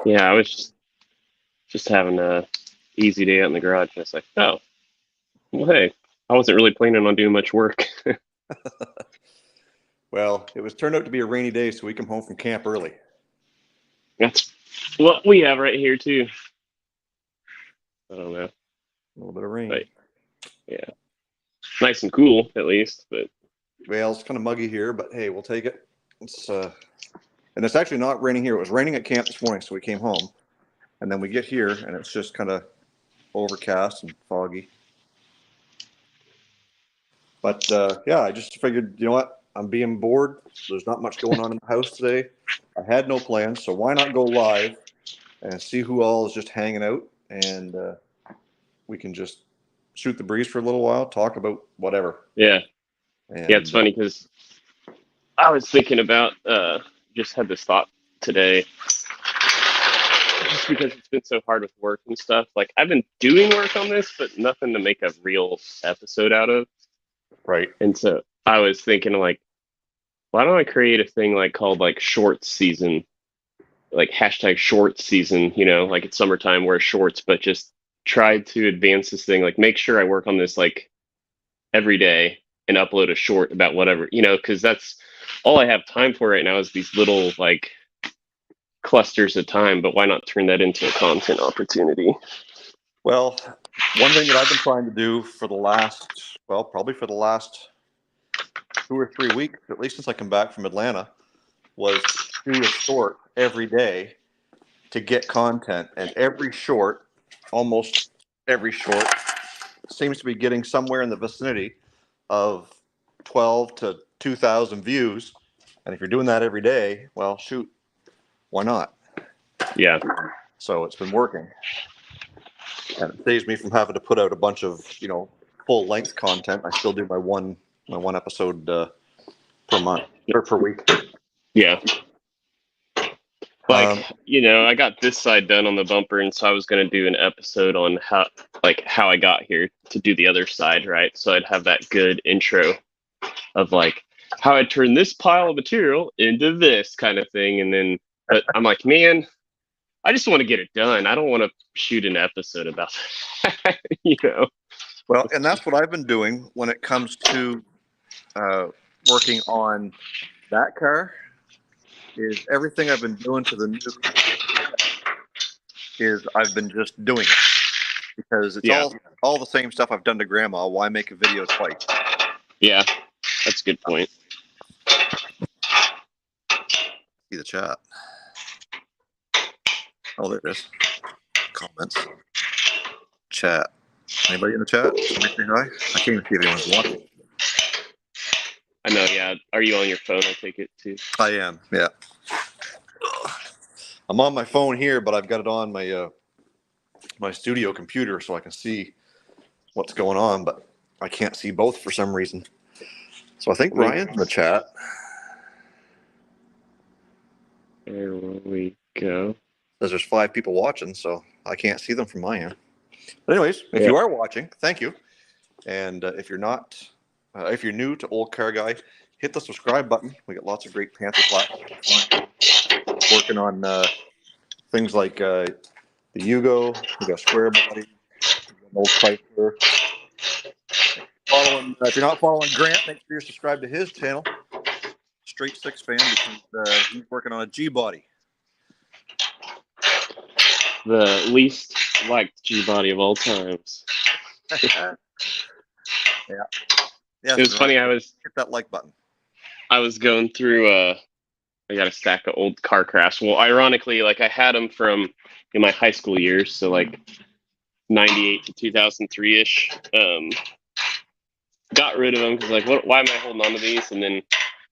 Yeah, I was just having a easy day out in the garage, and it's like, oh, well, hey, I wasn't really planning on doing much work. Well, it was turned out to be a rainy day, so we come home from camp early. That's what we have right here too. I don't know, A little bit of rain. but yeah, nice and cool at least. But Well, it's kind of muggy here, but hey, we'll take it. It's and it's actually not raining here. It was raining at camp this morning, so we came home, and then we get here, and it's just kind of overcast and foggy. But yeah, I just figured, you know what? I'm being bored. There's not much going on in the house today. I had no plans, so why not go live and see who all is just hanging out, and we can just shoot the breeze for a little while, talk about whatever. yeah, yeah, it's And funny because I was thinking about just had this thought today, just because it's been so hard with work and stuff. Like I've been doing work on this, but nothing to make a real episode out of. right, And so I was thinking like, why don't I create a thing like called like short season, like hashtag short season, like it's summertime, wear shorts, but just try to advance this thing, like make sure I work on this like every day and upload a short about whatever, because that's all I have time for right now is these little like clusters of time, but why not turn that into a content opportunity? well, one thing that I've been trying to do for the last, well, probably for the last 2 or 3 weeks, at least since I come back from Atlanta, was do a short every day to get content. And every short, almost every short, seems to be getting somewhere in the vicinity of 12 to 2,000 views. And if you're doing that every day, well, shoot, why not? Yeah. So it's been working. And it saves me from having to put out a bunch of, full length content. I still do my one episode per month or per week. Yeah. Like, Um, I got this side done on the bumper, and so I was going to do an episode on how I got here to do the other side, right? So I'd have that good intro of like how I turned this pile of material into this kind of thing. And then, but I'm like, man, I just want to get it done. I don't want to shoot an episode about that, well, and that's what I've been doing when it comes to working on that car. Is everything I've been doing to the new is I've been just doing it because it's Yeah. all the same stuff I've done to Grandma. Why make a video twice? Yeah, that's a good point. See the chat. Oh, there it is. Comments. Chat. Anybody in the chat? Somebody say hi. I can't even see if anyone's watching. I know, yeah. Are you on your phone? I take it too. I am, yeah. I'm on my phone here, but I've got it on my my studio computer so I can see what's going on, but I can't see both for some reason. So I think Ryan's in the chat. There we go. There's 5 people watching, so I can't see them from my end. But anyways, if you are watching, thank you. And if you're not, if you're new to Olde Carr Guy, hit the subscribe button. We got lots of great Panther platforms. Working on things like the Yugo. We got Square Body, Old Piper. If you're not following Grant, make sure you're subscribed to his channel. Straight Six fan, because he's working on a G body. The least liked G body of all times. Yeah. It was funny. Hit that like button. I was going through. I got a stack of old car crafts. Well, ironically, like I had them from in my high school years, so like 98 to 2003 ish. Got rid of them because like, why am I holding on to these? And then,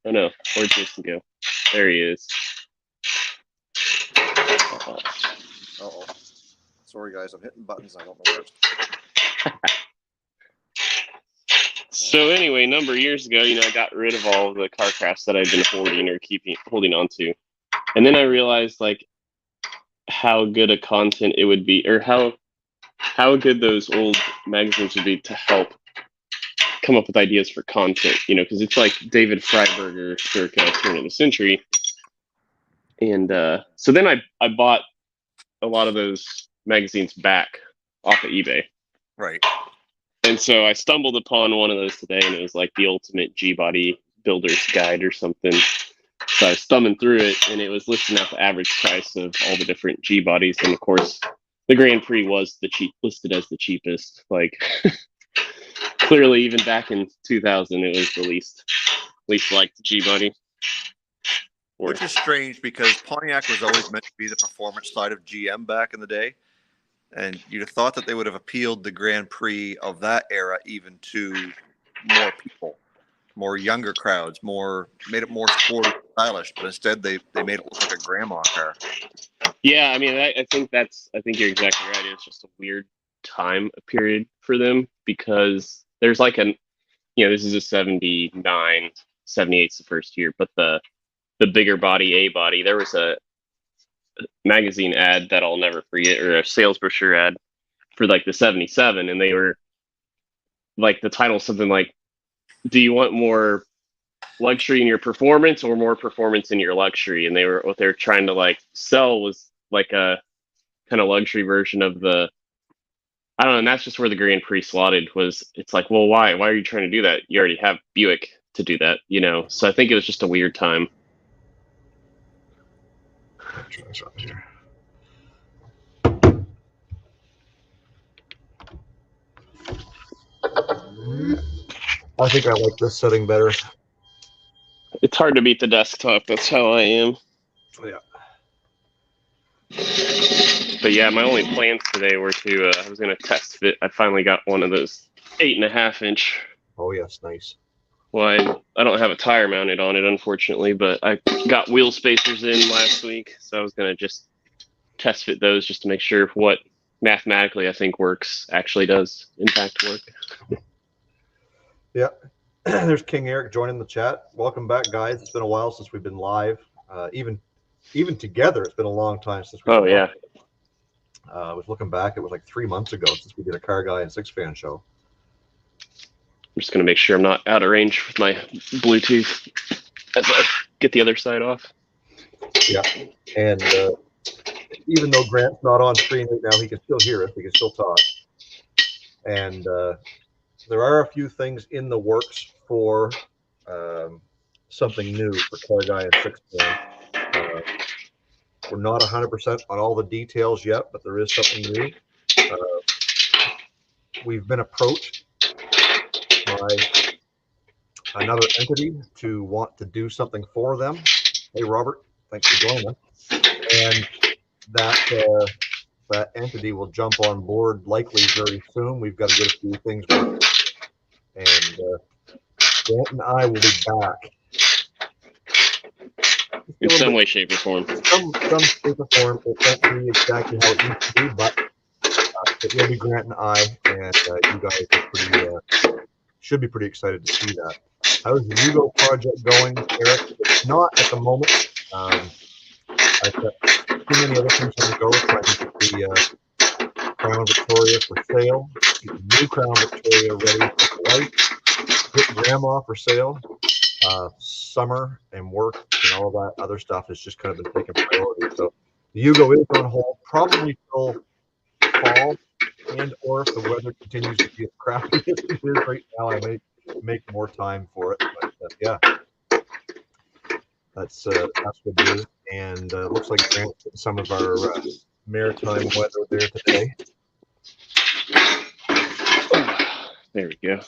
oh no, where'd Jason go? There he is. Uh-oh. Sorry, guys. I'm hitting buttons. I don't know where it's... So anyway, a number of years ago, I got rid of all of the car crafts that I'd been holding on to. And then I realized like how good a content it would be, or how good those old magazines would be to help come up with ideas for content, because it's like David Freiberger circa turn of the century. And so then I bought a lot of those magazines back off of eBay. Right. And so I stumbled upon one of those today, and it was like the ultimate G-body builder's guide or something. So I was thumbing through it, and it was listing out the average price of all the different G-bodies. And of course, the Grand Prix was listed as the cheapest. Like, clearly, even back in 2000, it was the least liked G-body. Which is strange because Pontiac was always meant to be the performance side of GM back in the day. And you'd have thought that they would have appealed the Grand Prix of that era even to more people, more younger crowds, made it more sporty, stylish. But instead, they made it look like a grandma car. Yeah, I mean, I think you're exactly right. It's just a weird time period for them because there's like this is a 79, 78's the first year, but the bigger body, A body, there was a magazine ad that I'll never forget, or a sales brochure ad for like the 77, and they were like, the title something like, do you want more luxury in your performance or more performance in your luxury? And what they're trying to like sell was like a kind of luxury version of the, I don't know, and that's just where the Grand Prix slotted was. It's like, well, why are you trying to do that? You already have Buick to do that, so I think it was just a weird time. Try something here. I think I like this setting better. It's hard to beat the desktop. That's how I am. Yeah. But yeah, my only plans today were I was going to test fit. I finally got one of those 8.5 inch. Oh yes, nice. Well, I don't have a tire mounted on it, unfortunately, but I got wheel spacers in last week, so I was going to just test fit those just to make sure what mathematically I think works actually does impact work. Yeah. There's King Eric joining the chat. Welcome back, guys. It's been a while since we've been live. Even together, it's been a long time since we've been live. I was looking back, it was like 3 months ago since we did a Car Guy and Six Fan show. I'm just going to make sure I'm not out of range with my Bluetooth as I get the other side off. Yeah. And even though Grant's not on screen right now, he can still hear us. He can still talk. And there are a few things in the works for something new for Car Guy and Six Fan. We're not 100% on all the details yet, but there is something new. We've been approached by another entity to want to do something for them. Hey, Robert, thanks for joining us. And that entity will jump on board likely very soon. We've got to get a few things working. And Grant and I will be back. In some way, shape, or form. Some shape or form. It won't be exactly how it used to be, but it will be Grant and I, and you guys are should be pretty excited to see that. How's the Hugo project going, Eric? It's not at the moment. I've got too many other things on the go, trying to get the Crown Victoria for sale, get the new Crown Victoria ready for life, get Grandma for sale. Summer and work and all that other stuff has just kind of been taking priority. So the Hugo is on hold probably till fall, and or if the weather continues to be as crappy as it is right now, I may make more time for it. But yeah, that's what it is. And looks like Grant's getting some of our maritime weather there today. There we go.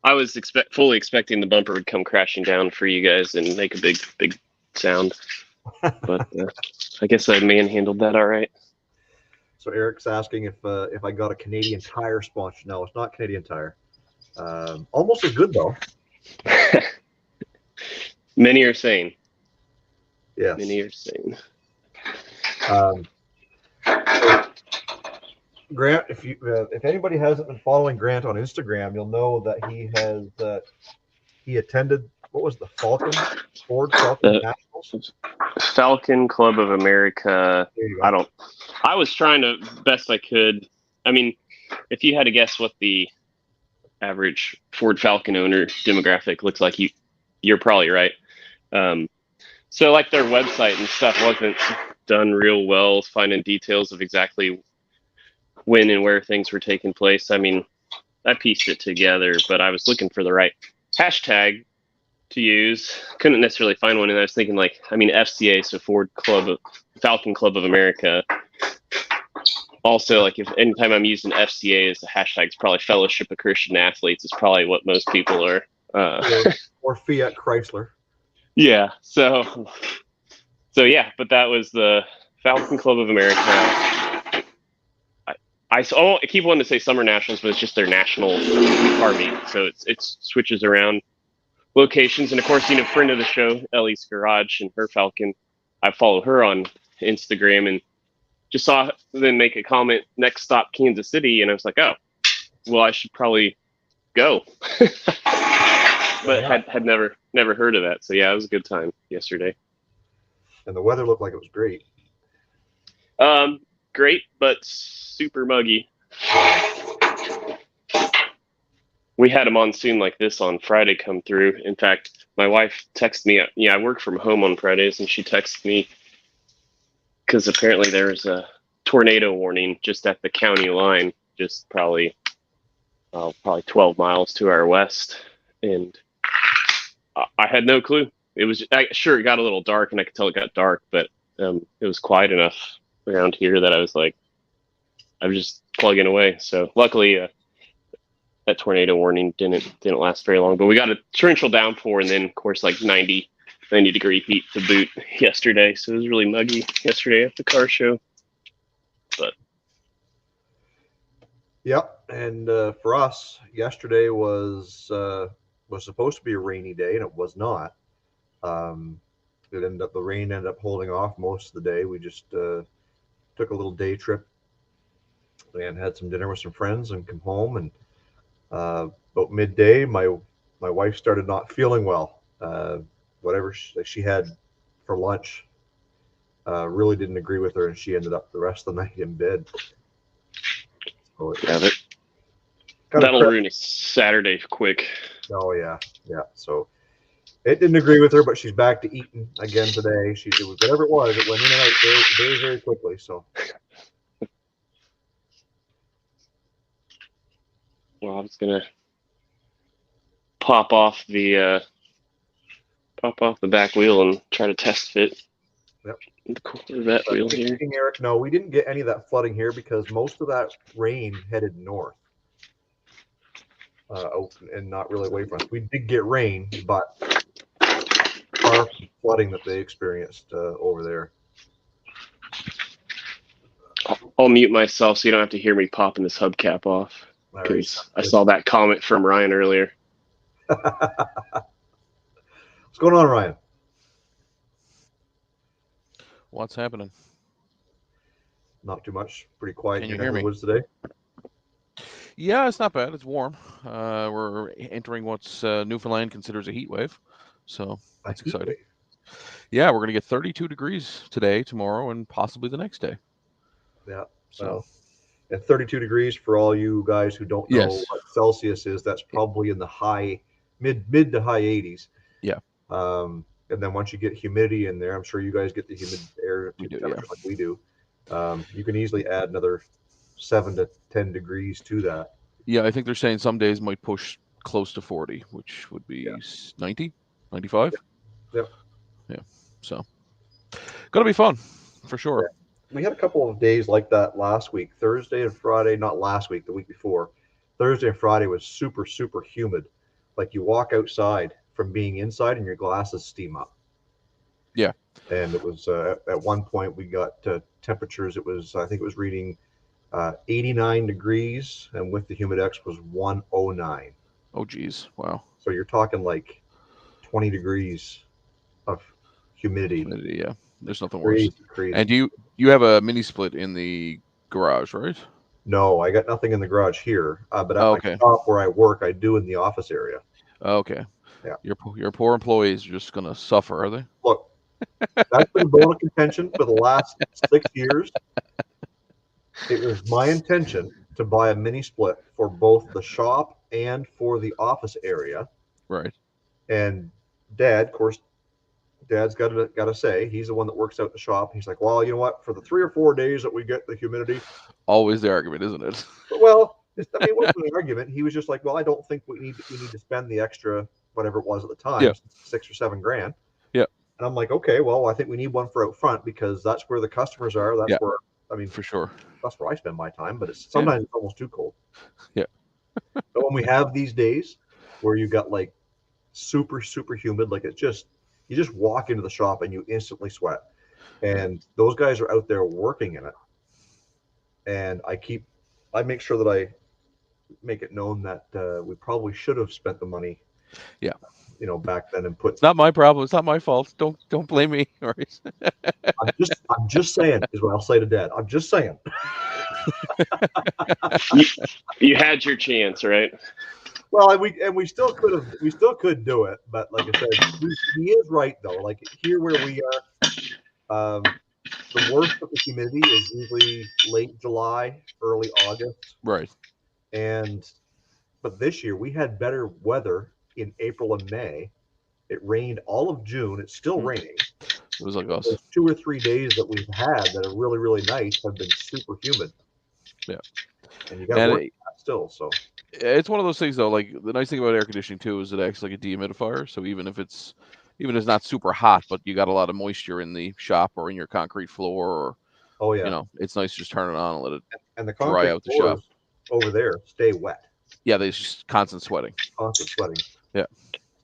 I was fully expecting the bumper would come crashing down for you guys and make a big sound, but I guess I manhandled that all right. So Eric's asking if I got a Canadian Tire sponsor. No, it's not Canadian Tire. Almost as good though. Many are saying. Yes. Many are saying. Grant, if anybody hasn't been following Grant on Instagram, you'll know that he attended, what was the Ford Falcon Nationals? Falcon Club of America. I was trying to best I could. I mean, if you had to guess what the average Ford Falcon owner demographic looks like, you're probably right. So like their website and stuff wasn't done real well, finding details of exactly when and where things were taking place. I mean, I pieced it together, but I was looking for the right hashtag to use. Couldn't necessarily find one, and I was thinking like, I mean, FCA, so Falcon Club of America. Also, like if anytime I'm using FCA as a hashtag, it's probably Fellowship of Christian Athletes. Is probably what most people are. Or Fiat Chrysler. Yeah. So yeah, but that was the Falcon Club of America. I keep wanting to say Summer Nationals, but it's just their national car meet. So it switches around locations, and of course, friend of the show, Ellie's Garage and her Falcon. I follow her on Instagram and just saw them make a comment, next stop Kansas City, and I was like, oh, well, I should probably go. But had never heard of that. So yeah, it was a good time yesterday. And the weather looked like it was great. Great, but super muggy. We had a monsoon like this on Friday come through. In fact, my wife texted me. I work from home on Fridays, and she texted me because apparently there was a tornado warning just at the county line, just probably 12 miles to our west. And I had no clue. It was sure it got a little dark, and I could tell it got dark, but it was quiet enough around here that I was like, I'm just plugging away. So luckily, that tornado warning didn't last very long. But we got a torrential downpour, and then of course like 90 degree heat to boot yesterday. So it was really muggy yesterday at the car show. But yep, and for us, yesterday was supposed to be a rainy day, and it was not. The rain ended up holding off most of the day. We just took a little day trip and had some dinner with some friends and come home. And about midday, my wife started not feeling well. Whatever she had for lunch really didn't agree with her, and she ended up the rest of the night in bed. So that'll ruin a Saturday quick. Oh yeah. So it didn't agree with her, but she's back to eating again today. It was whatever it was. It went in and out very, very quickly. So. Well, I was gonna pop off the back wheel and try to test fit. Yep. The Corvette wheel here. Eric, no, we didn't get any of that flooding here because most of that rain headed north, and not really away from us. We did get rain, but far from flooding that they experienced over there. I'll mute myself so you don't have to hear me popping this hubcap off. Because I saw that comment from Ryan earlier. What's going on, Ryan? What's happening? Not too much. Pretty quiet. Can you hear me? Woods today? Yeah, it's not bad. It's warm. We're entering what's Newfoundland considers a heat wave, so that's exciting. Yeah, we're going to get 32 degrees today, tomorrow, and possibly the next day. Yeah. So. And 32 degrees for all you guys who don't know what Celsius is, that's probably in the mid to high 80s. Yeah. And then once you get humidity in there, I'm sure you guys get the humid air temperature like we do. You can easily add another 7 to 10 degrees to that. Yeah, I think they're saying some days might push close to 40, which would be 90, 95. Yep. Yeah. So, gonna be fun for sure. Yeah. We had a couple of days like that last week, Thursday and Friday, not last week, the week before. Thursday and Friday was super, super humid. Like you walk outside from being inside and your glasses steam up. Yeah. And it was, at one point we got temperatures, I think it was reading 89 degrees, and with the Humidex was 109. Oh, geez. Wow. So you're talking like 20 degrees of humidity. Yeah. There's nothing worse. Crazy. And you have a mini split in the garage, right? No, I got nothing in the garage here. But at my shop where I work, I do in the office area. Okay. Yeah. Your poor employees are just gonna suffer, are they? Look, that's been a bone of contention for the last 6 years. It was my intention to buy a mini split for both the shop and for the office area. Right. And Dad Dad's got to say, he's the one that works out the shop. He's like, well, you know what? For the 3 or 4 days that we get the humidity, Always the argument, isn't it? well, it wasn't an argument. He was just like, well, I don't think we need to spend the extra whatever it was at the time, Yeah. 6 or 7 grand. Yeah. And I'm like, okay, well, I think we need one for out front because that's where the customers are. That's where, I mean, for sure. That's where I spend my time, but sometimes it's almost too cold. Yeah. But when we have these days where you got like super, super humid, like you just walk into the shop and you instantly sweat. And those guys are out there working in it. And I make sure that I make it known that we probably should have spent the money. Yeah. Back then and put. It's not my problem. It's not my fault. Don't blame me. I'm just saying is what I'll say to Dad. I'm just saying. You had your chance, right? Well, we still could do it, but like I said, he is right though. Like here where we are, the worst of the humidity is usually late July, early August. Right. But this year we had better weather in April and May. It rained all of June. It's still raining. It was like us. Those 2 or 3 days that we've had that are really, really nice have been super humid. Yeah. And you got to work that still. So it's one of those things though. Like the nice thing about air conditioning too is it acts like a dehumidifier. So even if it's not super hot, but you got a lot of moisture in the shop or in your concrete floor, or it's nice to just turn it on and let it dry out the shop. Over there stay wet. Yeah, there's just constant sweating. Yeah.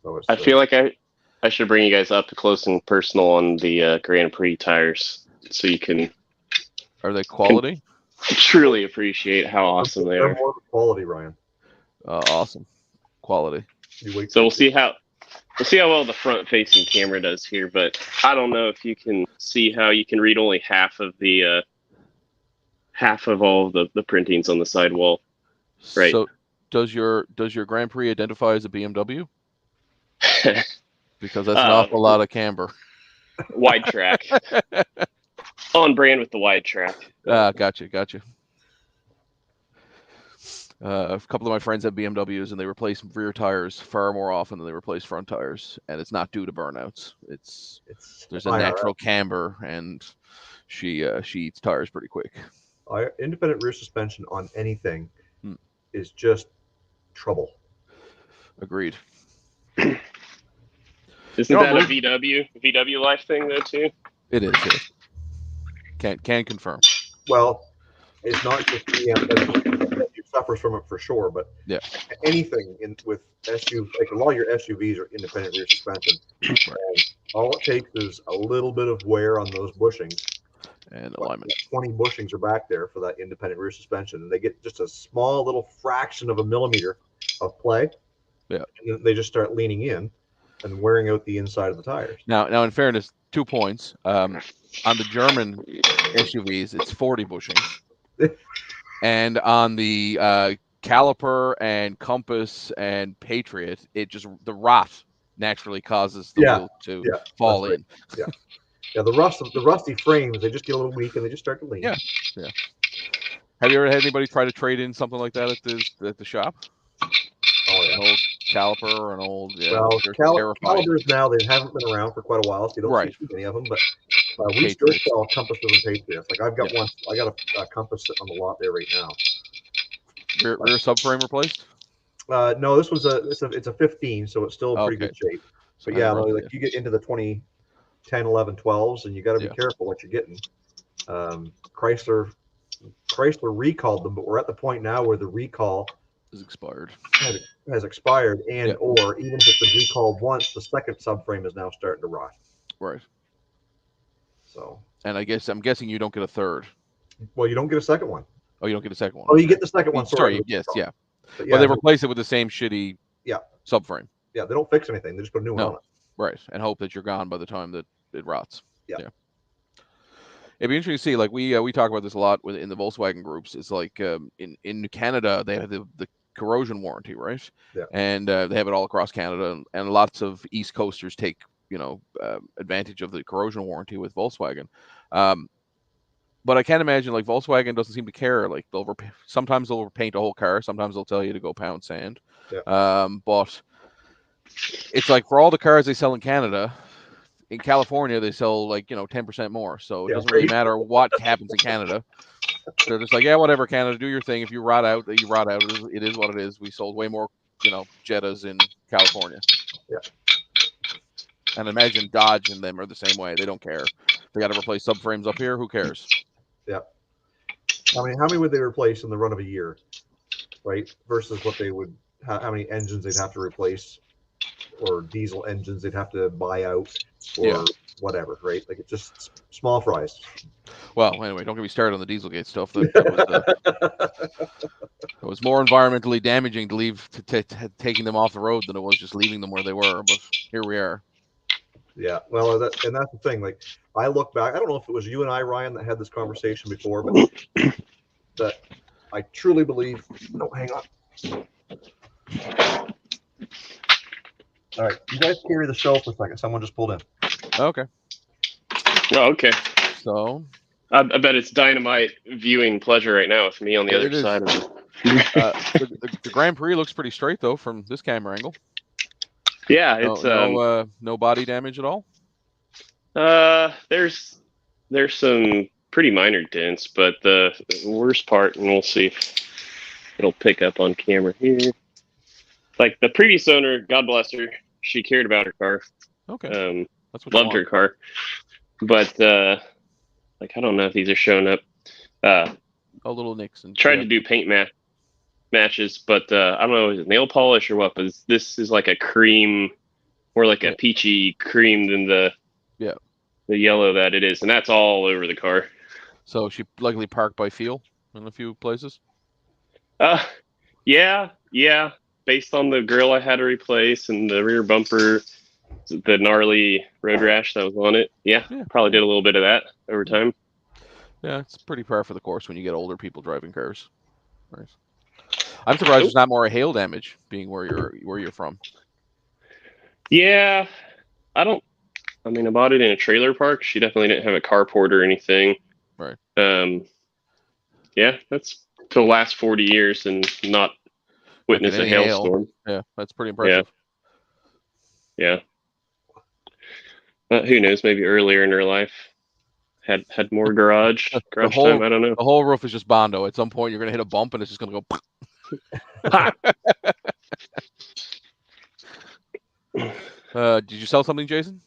So I feel like I should bring you guys up close and personal on the Grand Prix tires, so you can. Are they quality? Truly appreciate how awesome they are. More quality, Ryan. Awesome quality. So we'll see how well the front-facing camera does here, but I don't know if you can see how you can read only half of all the printings on the sidewall. Right. So does your Grand Prix identify as a BMW? Because that's an awful lot of camber. Wide track. On brand with the wide track. Gotcha. A couple of my friends have BMWs, and they replace rear tires far more often than they replace front tires, and it's not due to burnouts. There's a natural camber, and she eats tires pretty quick. Independent rear suspension on anything is just trouble. Agreed. Isn't that a VW life thing though too? It is. Can confirm. Well, it's not just BMW suffers from it for sure, but anything with SUV, like a lot of your SUVs are independent rear suspension. Right. And all it takes is a little bit of wear on those bushings. And alignment. 20 bushings are back there for that independent rear suspension, and they get just a small little fraction of a millimeter of play. Yeah. And then they just start leaning in and wearing out the inside of the tires. Now, in fairness, 2 points. On the German SUVs, it's 40 bushings. And on the Caliper and Compass and Patriot, the rot naturally causes the wheel to fall in. Yeah. Yeah, the rusty frames, they just get a little weak and they just start to lean. Yeah. Have you ever had anybody try to trade in something like that at the shop? Oh yeah. An old Caliper or an old calipers now, they haven't been around for quite a while, so you don't see any of them. But we still sell Compasses and Patriots. Like I've got one. I got a Compass sitting on the lot there right now. Rear subframe replaced? No, this was it's a 15, so it's still in pretty good shape. But like you get into the 2010, 11, 12s, and you got to be careful what you're getting. Chrysler recalled them, but we're at the point now where the recall is expired. Has expired, or even if it's been recalled once, the second subframe is now starting to rot. Right. So. And I'm guessing you don't get a third. Well, you don't get a second one. Oh, you don't get a second one. Oh, you get the second one. Sorry, yes, yeah. But they replace it with the same shitty subframe. Yeah, they don't fix anything. They just put a new one on it. Right, and hope that you're gone by the time that it rots. Yeah. It'd be interesting to see. Like we talk about this a lot in the Volkswagen groups. It's like in Canada they have the corrosion warranty, right? Yeah. And they have it all across Canada, and lots of East Coasters take advantage of the corrosion warranty with Volkswagen. But I can't imagine like Volkswagen doesn't seem to care. Like sometimes they'll repaint a whole car. Sometimes they'll tell you to go pound sand. Yeah. But it's like for all the cars they sell in Canada, in California they sell like 10% more, so it Yeah, doesn't really right. matter what happens in Canada. They're just like, yeah, whatever, Canada, do your thing. If you rot out, you rot out. It is what it is. We sold way more, Jettas in California. Yeah. And imagine Dodge and them are the same way. They don't care. They got to replace subframes up here. Who cares? Yeah. How many would they replace in the run of a year, right? Versus what they would, how many engines they'd have to replace, or diesel engines they'd have to buy out, or whatever, right? Like it's just small fries. Well, anyway, don't get me started on the Dieselgate stuff. That was more environmentally damaging to leave taking them off the road than it was just leaving them where they were. But here we are. Yeah, well, that's the thing. Like, I look back. I don't know if it was you and I, Ryan, that had this conversation before, but that I truly believe. No, hang on. All right, you guys carry the show for a second. Someone just pulled in. Okay. Oh, okay. So I bet it's dynamite viewing pleasure right now with me on the other side of it. The Grand Prix looks pretty straight though from this camera angle. Yeah, it's no body damage at all. There's some pretty minor dents, but the worst part, and we'll see if it'll pick up on camera here. Like the previous owner, God bless her, she cared about her car. Okay. That's what loved her car, but like I don't know if these are showing up. A little nicks and tried to do paint matches, but I don't know, is it nail polish or what? But this is like a cream, more like a peachy cream than the yellow that it is, and that's all over the car. So she likely parked by feel in a few places. Yeah. Based on the grill I had to replace and the rear bumper, the gnarly road rash that was on it. Yeah, probably did a little bit of that over time. Yeah, it's pretty par for the course when you get older people driving cars. Right. I'm surprised there's not more hail damage being where you're from. Yeah, I bought it in a trailer park. She definitely didn't have a carport or anything. Right. Yeah, that's the last 40 years and not witness a hailstorm. Yeah, that's pretty impressive. Yeah. Who knows? Maybe earlier in her life had more garage time. I don't know. The whole roof is just Bondo. At some point, you're gonna hit a bump and it's just gonna go. Did you sell something, Jason?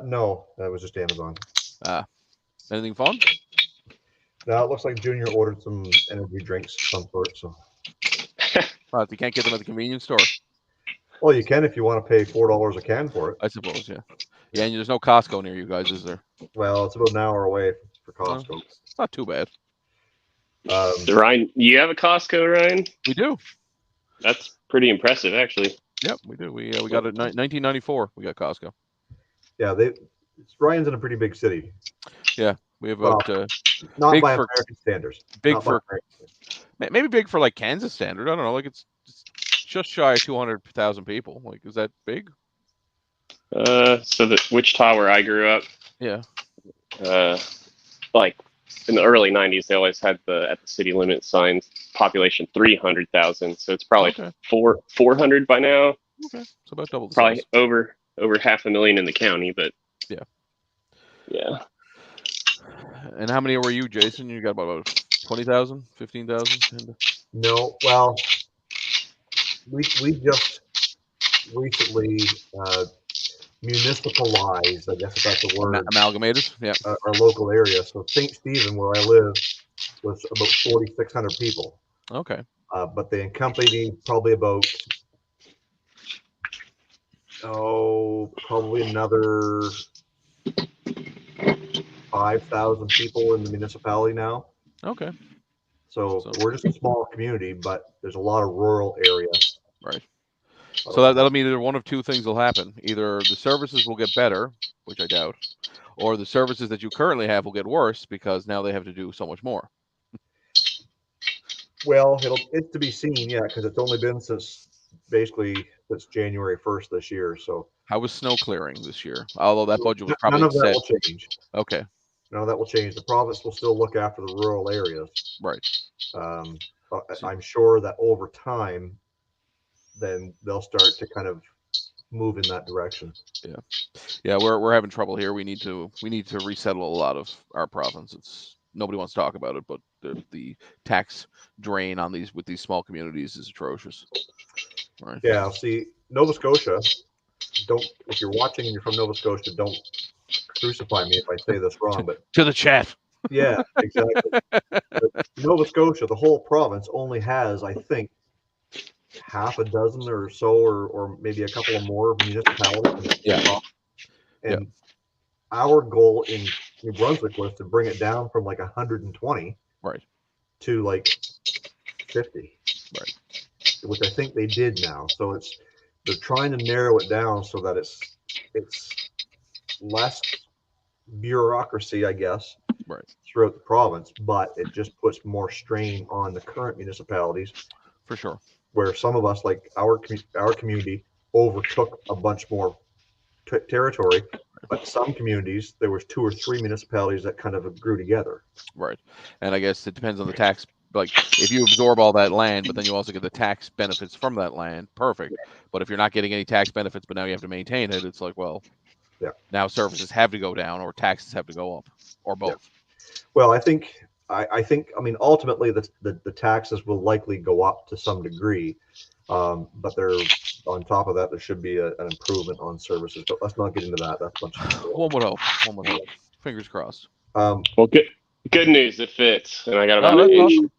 No, that was just Amazon. Anything fun? No, it looks like Junior ordered some energy drinks of some sort. So. You can't get them at the convenience store. Well, you can if you want to pay $4 a can for it. I suppose, yeah. Yeah, and there's no Costco near you guys, is there? Well, it's about an hour away for Costco. No, it's not too bad. Ryan, you have a Costco, Ryan? We do. That's pretty impressive, actually. Yep, we do. We got it in 1994. We got Costco. Yeah, Ryan's in a pretty big city. Yeah, we have about not by American standards. Maybe big for like Kansas standard. I don't know. Like it's just shy of 200,000 people. Like, is that big? So the Wichita where I grew up. Yeah. Like in the early 90s, they always had at the city limit signs population 300,000. So it's probably 400 by now. Okay, so about double. Probably over 500,000 in the county, but yeah. And how many were you, Jason? You got about 20,000, 15,000? No, well, we just recently municipalized, I guess if that's the word. Amalgamated, yeah. Our local area. So St. Stephen, where I live, was about 4,600 people. Okay. But they accompanied probably about, probably another 5,000 people in the municipality now. Okay. So we're just a small community, but there's a lot of rural area. Right. So that'll mean either one of two things will happen. Either the services will get better, which I doubt, or the services that you currently have will get worse because now they have to do so much more. Well, it's to be seen, yeah, because it's only been since January 1st this year. So how was snow clearing this year? Although that budget was probably none of that will change. Okay. No, that will change. The province will still look after the rural areas. Right. I'm sure that over time, then they'll start to kind of move in that direction. Yeah, we're having trouble here. We need to resettle a lot of our province. Nobody wants to talk about it, but the tax drain on these small communities is atrocious. Right. Yeah, see, Nova Scotia, if you're watching and you're from Nova Scotia, don't crucify me if I say this wrong, but To the chat. yeah, exactly. But Nova Scotia, the whole province only has, I think, half a dozen or so, or maybe a couple of more municipalities. Yeah. And our goal in New Brunswick was to bring it down from like 120 Right. to like 50. Right. Which I think they did now. So they're trying to narrow it down so that it's less bureaucracy, I guess, Right. throughout the province, but it just puts more strain on the current municipalities. For sure. Where some of us, like our community, overtook a bunch more territory, but some communities, there was 2 or 3 municipalities that kind of grew together. Right. And I guess it depends on the tax. Like if you absorb all that land, but then you also get the tax benefits from that land, perfect. But if you're not getting any tax benefits, but now you have to maintain it, it's like, well, now services have to go down or taxes have to go up, or both. Well, I think, ultimately the taxes will likely go up to some degree, but on top of that, there should be an improvement on services. But let's not get into that. That's much. One would hope. Fingers crossed. Well, good news. It fits, and I got about an inch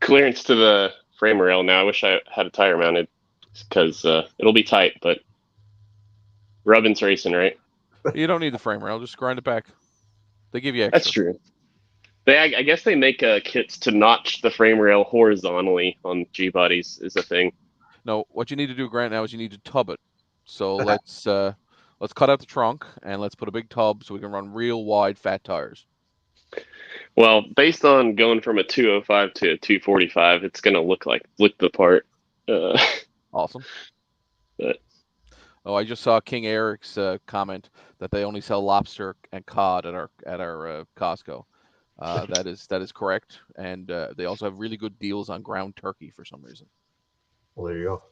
clearance to the frame rail now. I wish I had a tire mounted because it'll be tight, but rubbing's racing, right? You don't need the frame rail. Just grind it back. They give you extra. That's true. I guess they make kits to notch the frame rail horizontally on G bodies is a thing. No, what you need to do, Grant, now is you need to tub it. So let's cut out the trunk and let's put a big tub so we can run real wide fat tires. Well, based on going from a 205 to a 245, it's gonna look the part. Awesome. But I just saw King Eric's comment that they only sell lobster and cod at our Costco. That is correct, and they also have really good deals on ground turkey for some reason. Well, there you go.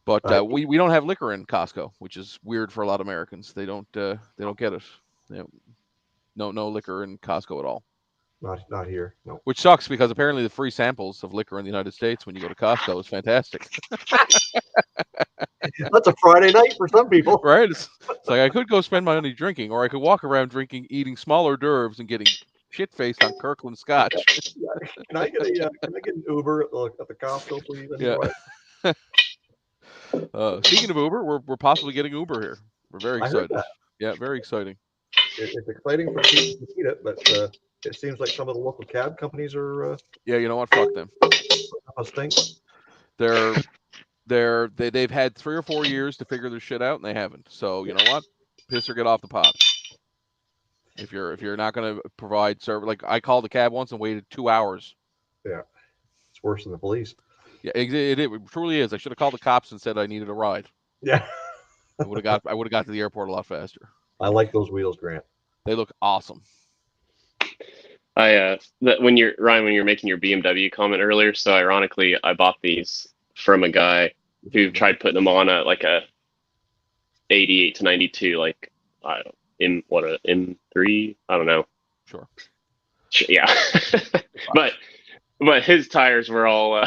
But we don't have liquor in Costco, which is weird for a lot of Americans. They don't get it. No liquor in Costco at all. Not here. No. Which sucks because apparently the free samples of liquor in the United States when you go to Costco is fantastic. That's a Friday night for some people, right? It's like I could go spend my money drinking, or I could walk around eating smaller d'oeuvres and getting shit faced on Kirkland Scotch. Can I get an Uber at the Costco, please? Yeah. Speaking of Uber, we're possibly getting Uber here. We're very excited. Yeah, very exciting. It's exciting for people to eat it, but it seems like some of the local cab companies are. Yeah, you know what? Fuck them. I think they've had 3 or 4 years to figure their shit out, and they haven't. So you know what? Piss or get off the pot. If you're not going to provide service, like I called the cab once and waited 2 hours. Yeah, it's worse than the police. Yeah, it truly is. I should have called the cops and said I needed a ride. Yeah, I would have got to the airport a lot faster. I like those wheels, Grant. They look awesome. When you're making your BMW comment earlier, so ironically, I bought these from a guy who tried putting them on a 88 to 92, like I don't M3, I don't know. Sure. Yeah, but his tires were all.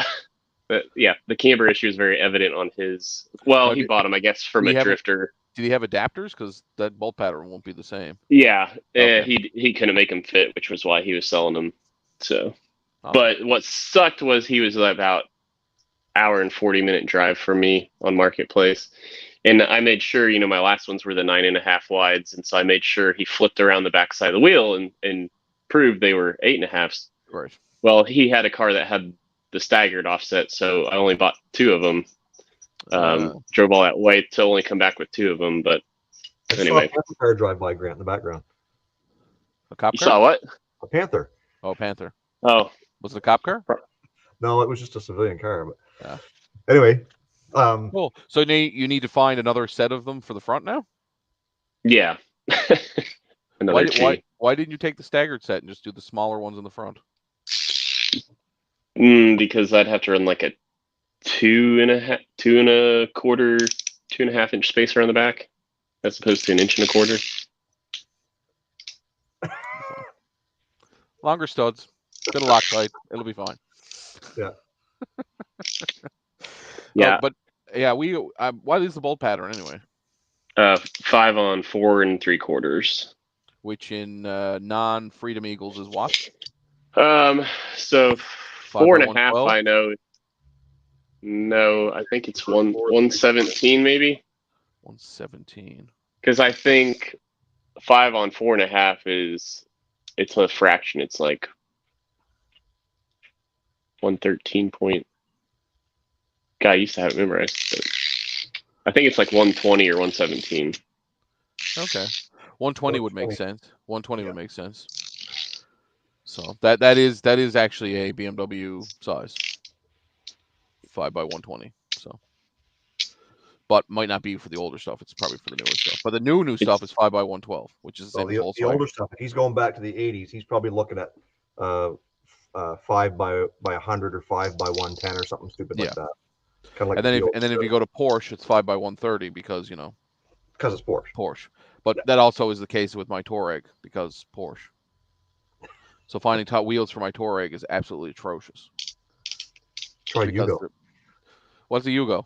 The camber issue is very evident on his. Well, he bought them, I guess, from a drifter. Did he have adapters? Because that bolt pattern won't be the same. Yeah, okay. He couldn't make them fit, which was why he was selling them. So, but what sucked was he was about hour and 40-minute drive from me on Marketplace, and I made sure my last ones were the 9.5 wides, and so I made sure he flipped around the backside of the wheel and proved they were 8.5s. Right. Well, he had a car that had the staggered offset, so I only bought 2 of them. Drove all that way to only come back with 2 of them, but anyway. I saw a car drive by, Grant, in the background. A cop car? You saw what? A Panther. Oh, Panther. Oh. Was it a cop car? No, it was just a civilian car. But yeah. Anyway. Cool. So you need to find another set of them for the front now? Yeah. Why didn't you take the staggered set and just do the smaller ones in the front? Because I'd have to run like a 2.25-2.5 inch spacer on the back, as opposed to 1.25 inches. Longer studs, bit of Loctite. It'll be fine. Yeah. Yeah. But yeah, what is the bolt pattern anyway? 5 on 4 3/4. Which in non-Freedom Eagles is what? So 4.5, I know. No, I think it's 117 maybe. 117. Because I think 5 on 4.5 it's a fraction. It's like 113 point. God, I used to have it memorized. But I think it's like 120 or 117. Okay, 120 would make 120. sense. 120 Yeah. would make sense. So that is actually a BMW size, 5x120. So, but might not be for the older stuff. It's probably for the newer stuff. But the new stuff is 5x112, which is the So same as the Volkswagen. older stuff, if he's going back to the 80s, he's probably looking at 5 by 100 or 5 by 110 or something stupid like that. Kind of like And then if you go to Porsche, it's 5x130 because because it's Porsche. But that also is the case with my Touareg because Porsche. So finding top wheels for my Touareg is absolutely atrocious. Try Yugo. What's the Yugo?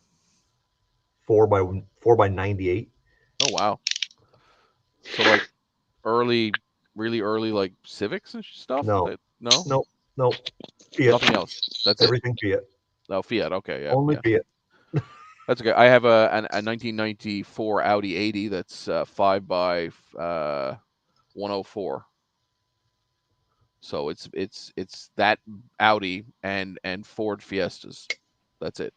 4 by 98. Oh wow. So like really early like Civics and stuff? No. No. Fiat. Nothing else. That's everything Fiat. No, Fiat. Okay, yeah. Only Fiat. That's okay. I have a 1994 Audi 80 that's 5 by 104. So it's that Audi and Ford Fiestas. That's it.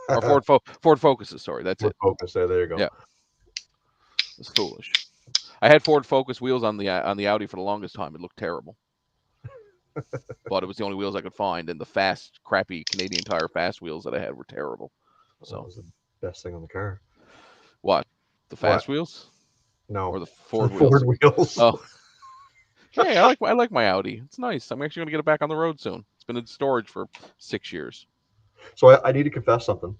Or Ford Focuses. Sorry, that's Ford it. Focus. There you go. Yeah, it's foolish. I had Ford Focus wheels on the Audi for the longest time. It looked terrible, but it was the only wheels I could find, and the fast, crappy Canadian Tire fast wheels that I had were terrible. So that was the best thing on the car. What? The fast wheels? No. Or the Ford wheels? Oh. Hey, I like my Audi. It's nice. I'm actually going to get it back on the road soon. It's been in storage for 6 years. So I need to confess something.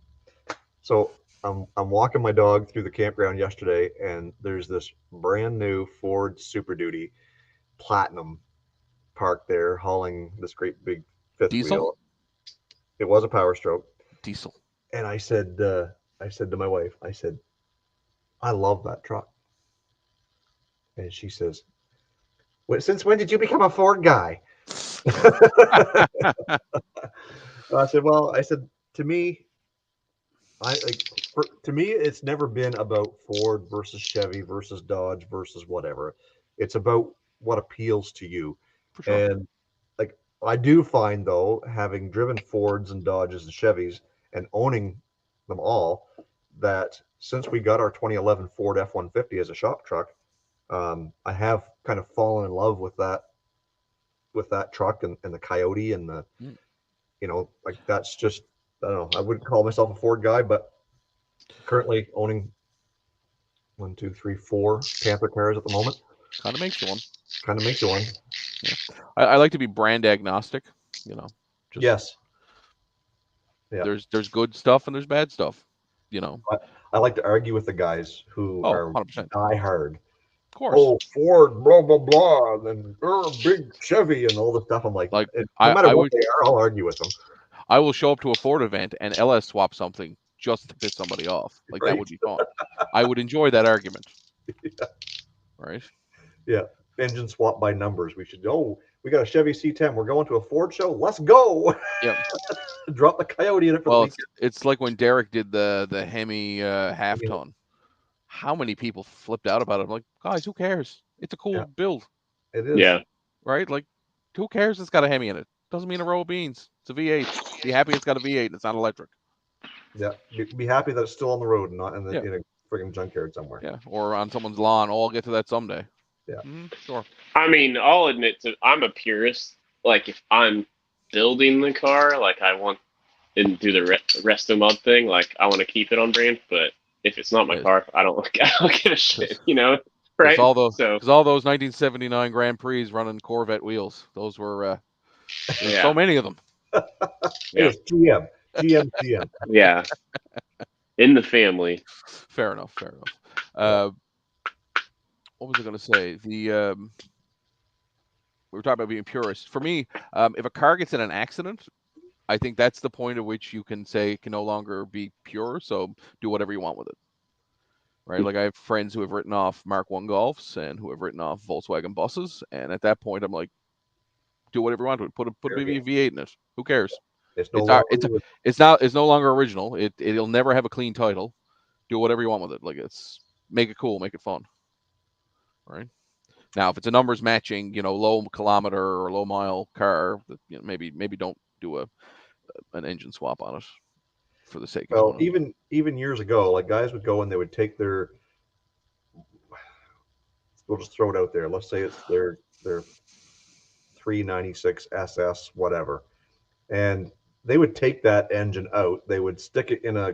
So I'm walking my dog through the campground yesterday, and there's this brand new Ford Super Duty Platinum parked there, hauling this great big fifth wheel. It was a Power Stroke. Diesel. And I said to my wife, I love that truck. And she says, since when did you become a Ford guy? I said, to me, it's never been about Ford versus Chevy versus Dodge versus whatever. It's about what appeals to you. For sure. And like I do find though, having driven Fords and Dodges and Chevys and owning them all, that since we got our 2011 Ford F-150 as a shop truck, I have kind of fallen in love with that truck and the Coyote and the, like that's just, I don't know. I wouldn't call myself a Ford guy, but currently owning 1, 2, 3, 4 Panther cars at the moment. Kind of makes you one. Yeah. I like to be brand agnostic. Yes. Yeah. There's good stuff and there's bad stuff. I like to argue with the guys who are 100%. die hard. Of course. Oh, Ford, blah blah blah, and big Chevy and all this stuff. I'm like no matter what they are, I'll argue with them. I will show up to a Ford event and LS swap something just to piss somebody off. Like that would be fun. I would enjoy that argument. Yeah. Right? Yeah. Engine swap by numbers. We we got a Chevy C10. We're going to a Ford show. Let's go. Yep. Drop the Coyote in it for the weekend. It's like when Derek did the Hemi half ton. How many people flipped out about it? I'm like, guys, who cares? It's a cool build. It is. Yeah. Right? Like, who cares it's got a Hemi in it? Doesn't mean a row of beans. It's a V8. Be happy it's got a V8 and it's not electric. Yeah. Be happy that it's still on the road and not in a freaking junkyard somewhere. Yeah. Or on someone's lawn. I'll get to that someday. Yeah. Sure. I mean, I'll admit I'm a purist. Like, if I'm building the car, like I want to do the rest of the mod thing, like I want to keep it on brand. But if it's not my car, I don't give a shit, right? All those 1979 Grand Prix running Corvette wheels. Those were so many of them. It's GM. GMCM. Yeah. In the family. Fair enough. Fair enough. What was I going to say? We were talking about being purist. For me, if a car gets in an accident, I think that's the point at which you can say it can no longer be pure. So do whatever you want with it. Right? Like I have friends who have written off Mark I Golfs and who have written off Volkswagen buses, and at that point, I'm like, do whatever you want to it. Put a V8 in it. Who cares? It's no It's longer. it's no longer original. It'll never have a clean title. Do whatever you want with it. Like make it cool, make it fun. Right? Now, if it's a numbers matching, low kilometer or low mile car, maybe don't do an engine swap on it for the sake of Well, doing it. even years ago, like guys would go and they would take their. We'll just throw it out there. Let's say it's their 396 SS, whatever, and they would take that engine out. They would stick it in a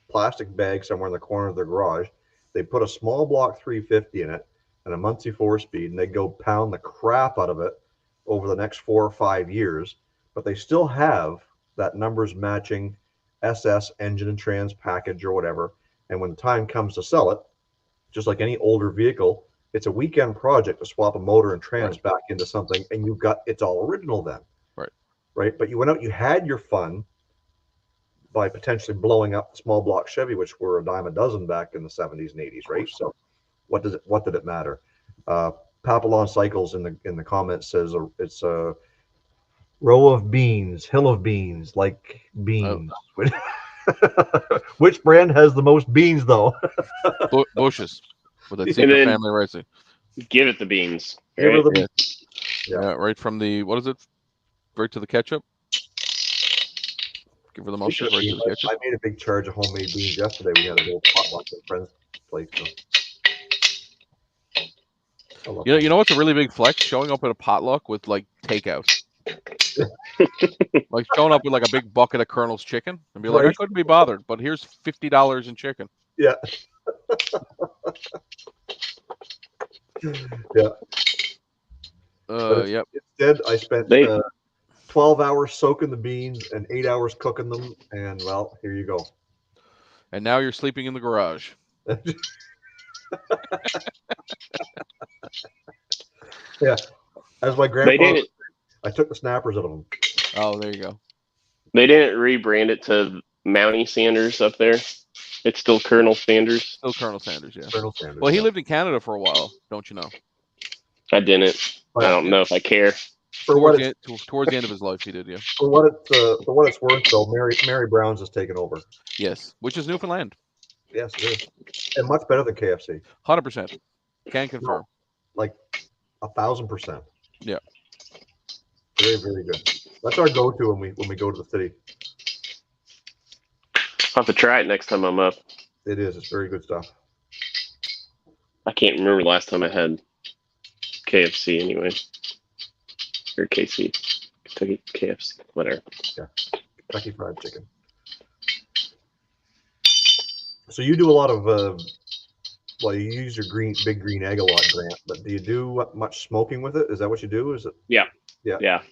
plastic bag somewhere in the corner of their garage. They put a small block 350 in it and a Muncie 4-speed, and they'd go pound the crap out of it over the next 4 or 5 years. But they still have that numbers matching SS engine and trans package or whatever. And when the time comes to sell it, just like any older vehicle, it's a weekend project to swap a motor and trans back into something, and it's all original then. Right. But you went out, you had your fun by potentially blowing up the small block Chevy, which were a dime a dozen back in the 70s and 80s, right? So what did it matter? Papillon Cycles in the comments says it's a row of beans, hill of beans, like beans. Oh. Which brand has the most beans, though? Bush's with that secret family racing. Give it the beans. Give right? her the Yeah, right from the what is it? Right to the ketchup. Give her the mustard right to the ketchup. I made a big charge of homemade beans yesterday. We had a little potluck at a friend's place. So. You know what's a really big flex? Showing up at a potluck with like takeout. Like showing up with like a big bucket of Colonel's chicken and be like, I couldn't be bothered, but here's $50 in chicken. Yeah. Yeah. Yep. Instead, I spent 12 hours soaking the beans and 8 hours cooking them, and well, here you go. And now you're sleeping in the garage. Yeah. As my grandpa, I took the snappers out of them. Oh, there you go. They didn't rebrand it to Mountie Sanders up there. It's still Colonel Sanders. Still Colonel Sanders, yeah. Colonel Sanders. Well, he lived in Canada for a while, don't you know? I didn't. I don't know if I care. Towards the end of his life, he did, yeah. For what it's worth, though, Mary Brown's has taken over. Yes, which is Newfoundland. Yes, it is, and much better than KFC. 100%. Can confirm. Like 1,000%. Yeah. Very, very good. That's our go-to when we go to the city. I'll have to try it next time I'm up. It is. It's very good stuff. I can't remember the last time I had KFC anyway. Or KC. Kentucky KFC. Whatever. Yeah. Kentucky Fried Chicken. So you do a lot of, well, you use your big green egg a lot, Grant, but do you do much smoking with it? Is that what you do? Is it? Yeah. Yeah.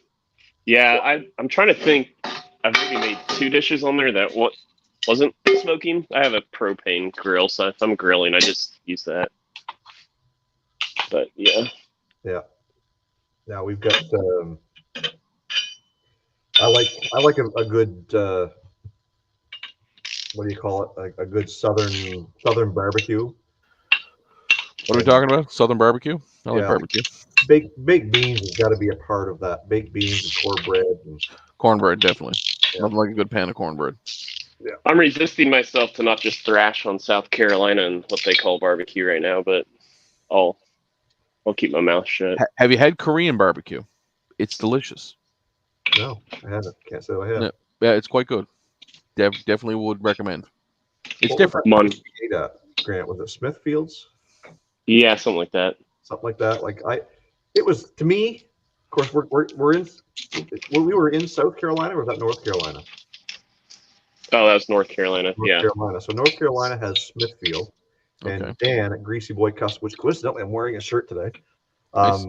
Yeah. I'm trying to think. I've maybe made 2 dishes on there that wasn't smoking. I have a propane grill, so if I'm grilling, I just use that. But yeah. Yeah. Now we've got. I like a good. What do you call it? A good southern barbecue. What are we talking about? Southern barbecue? I like barbecue. Baked beans has got to be a part of that. Baked beans and cornbread. Cornbread, definitely. Yeah. Nothing like a good pan of cornbread. Yeah. I'm resisting myself to not just thrash on South Carolina and what they call barbecue right now, but I'll keep my mouth shut. Have you had Korean barbecue? It's delicious. No, I haven't. Can't say I have. Yeah, it's quite good. Definitely would recommend. It's different. Grant, was it Smithfield's? Yeah, something like that. Something like that. It was, to me. Of course, we were in South Carolina, or was that North Carolina? Oh, that was North Carolina. North Carolina. So North Carolina has Smithfield, and Dan at Greasy Boy Custom, which coincidentally I'm wearing a shirt today. Nice.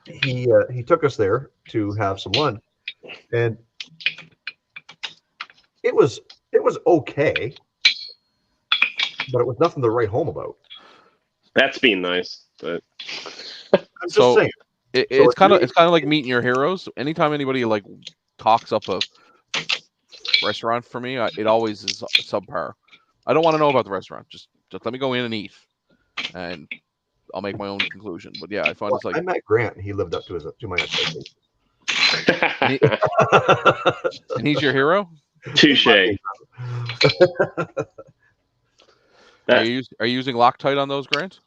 He took us there to have some lunch, and it was okay, but it was nothing to write home about. That's being nice, but I'm just So saying. it's kind of like meeting your heroes. Anytime anybody like talks up a restaurant for me, it always is subpar. I don't want to know about the restaurant. Just let me go in and eat, and I'll make my own conclusion. But yeah, I find Well, it's like I met Grant, and he lived up to my expectations. and he's your hero. touche. Are you using Loctite on those, Grant?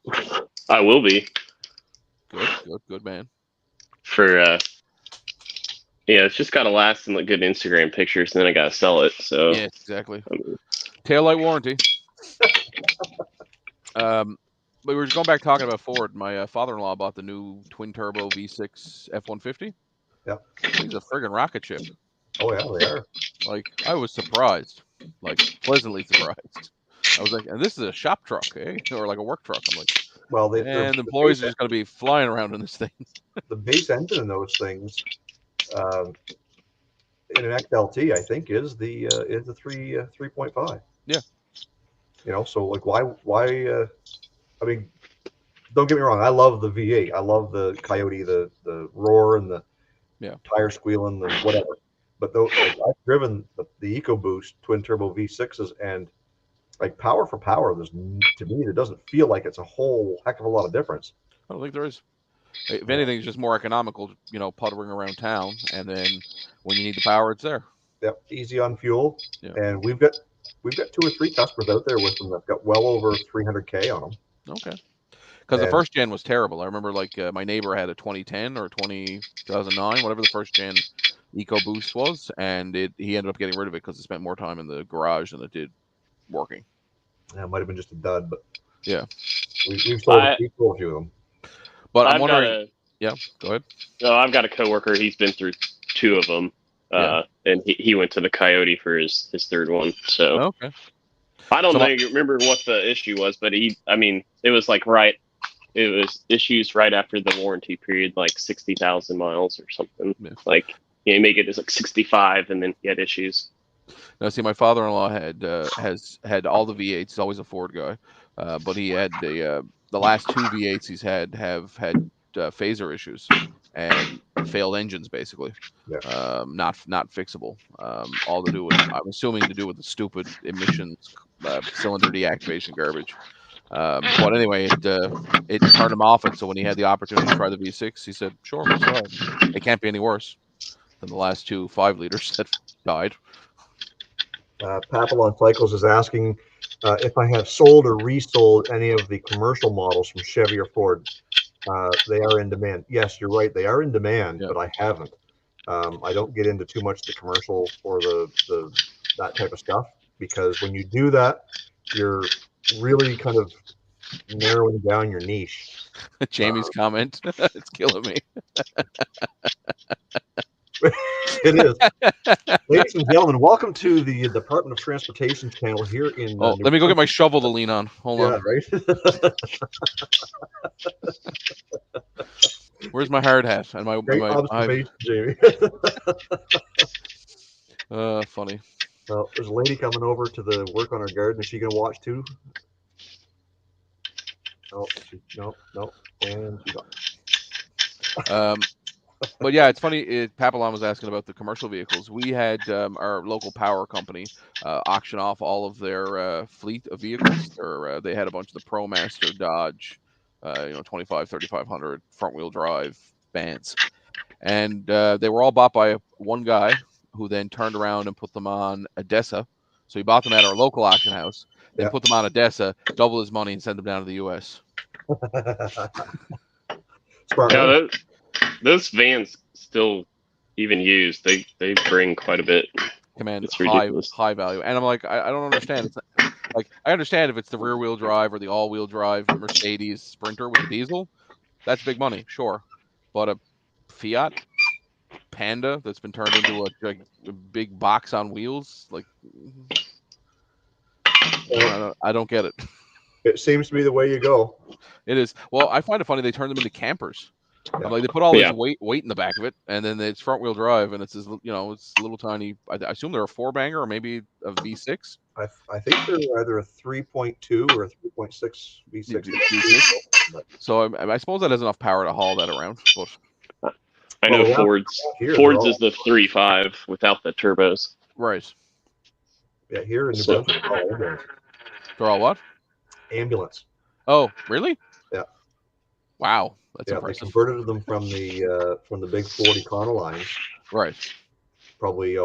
I will be Good man. for yeah. It's just got to last in like good Instagram pictures, and then I gotta sell it. So Yeah, exactly. Taillight warranty. But we were just going back talking about Ford. My father-in-law bought the new twin turbo V6 F-150. Yeah. He's a friggin' rocket ship. Oh yeah, they are. Like, I was surprised, like pleasantly surprised. I was like, and this is a shop truck, eh? Or like a work truck. I'm like, Well, and the employees are just going to be flying around in this thing. The base engine in those things, in an XLT, I think, is the 3.5. Yeah. You know, so like, why? I mean, don't get me wrong. I love the V8. I love the Coyote, the roar and the tire squealing, the whatever. But though, like, I've driven the EcoBoost twin turbo V6s, and like power for power, to me, it doesn't feel like it's a whole heck of a lot of difference. I don't think there is. If anything, it's just more economical, puttering around town, and then when you need the power, it's there. Yep, easy on fuel. Yeah. And we've got 2 or 3 customers out there with them that've got well over 300K on them. Okay. Because the first gen was terrible. I remember, like, my neighbor had a 2010 or 2009, whatever the first gen EcoBoost was, and he ended up getting rid of it because it spent more time in the garage than it did working. Yeah, it might have been just a dud, but yeah, we've sold a few of them. But I'm wondering. Yeah, go ahead. No, I've got a coworker. He's been through 2 of them, and he went to the Coyote for his third one. So okay. I don't remember what the issue was, but it was like it was issues right after the warranty period, like 60,000 miles or something. Yeah. Like you make it as like 65, and then he had issues. Now, see, my father-in-law has had all the V8s. He's always a Ford guy, but he had the last 2 V8s he's have had phaser issues and failed engines, basically. Yeah. Not fixable. All to do with, I'm assuming, to do with the stupid emissions cylinder deactivation garbage. But anyway, it turned him off it. So when he had the opportunity to try the V6, he said, "Sure, let's try it. It can't be any worse than the last 2 5-liters that died." Papillon Cycles is asking if I have sold or resold any of the commercial models from Chevy or Ford. They are in demand. Yes, you're right. They are in demand, but I haven't. I don't get into too much the commercial or the that type of stuff, because when you do that, you're really kind of narrowing down your niche. Jamie's comment, it's killing me. It is. Ladies and gentlemen, welcome to the Department of Transportation channel here in. Let me go get my shovel to lean on. Hold on. Right. Where's my hard hat and my Great observation, Jamie. Funny. Well, there's a lady coming over to the work on her garden. Is she gonna watch too? No, and she's on. But yeah, it's funny. Papillon was asking about the commercial vehicles. We had our local power company auction off all of their fleet of vehicles. They had a bunch of the ProMaster Dodge, 25, 3500 front-wheel drive vans, and they were all bought by one guy who then turned around and put them on Odessa. So he bought them at our local auction house, then put them on Odessa, double his money, and sent them down to the U.S. Smart. No, those vans still, even used, they bring quite a bit. Command high value, and I'm like, I don't understand. It's like, I understand if it's the rear wheel drive or the all wheel drive Mercedes Sprinter with the diesel, that's big money, sure, but a Fiat Panda that's been turned into a big box on wheels, like, I don't get it. It seems to be the way you go. It is. Well, I find it funny they turn them into campers. I'm like, they put all this Yeah. weight in the back of it, and then it's front wheel drive, and it's this, it's a little tiny. I assume they're a 4-banger or maybe a V6. I think they're either a 3.2 or a 3.6 V6. So I suppose that has enough power to haul that around. But I know Ford's is the 3.5 without the turbos. Right. Yeah, here in New Brunswick, they're all what? Ambulance. Oh, really? Yeah. Wow, that's impressive. They converted them from the big 40 Econolines. Right. Probably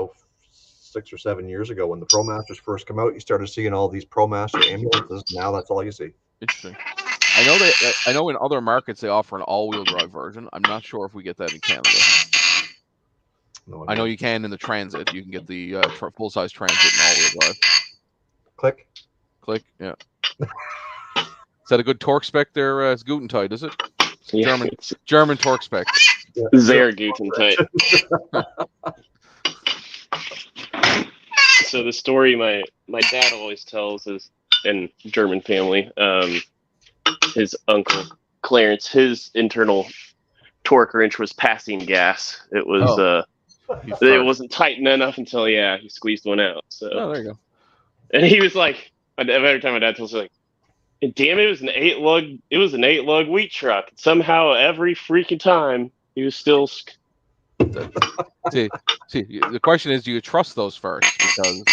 6 or 7 years ago when the ProMasters first come out, you started seeing all these ProMaster ambulances. Now that's all you see. Interesting. I know in other markets they offer an all-wheel drive version. I'm not sure if we get that in Canada. No, I know you can in the Transit. You can get the full-size Transit and all-wheel drive. Click. Yeah. Is that a good torque spec there? It's Gutentide, is it? Yeah, German torque spec. Yeah. Sehr Gutentide. So the story my dad always tells is in German family. His uncle Clarence, his internal torque wrench was passing gas. It was it wasn't tight enough until he squeezed one out. So there you go. And he was like, every time my dad tells me, like, and damn it, it was an 8-lug wheat truck. Somehow every freaking time he was still. See, the question is, do you trust those first? Because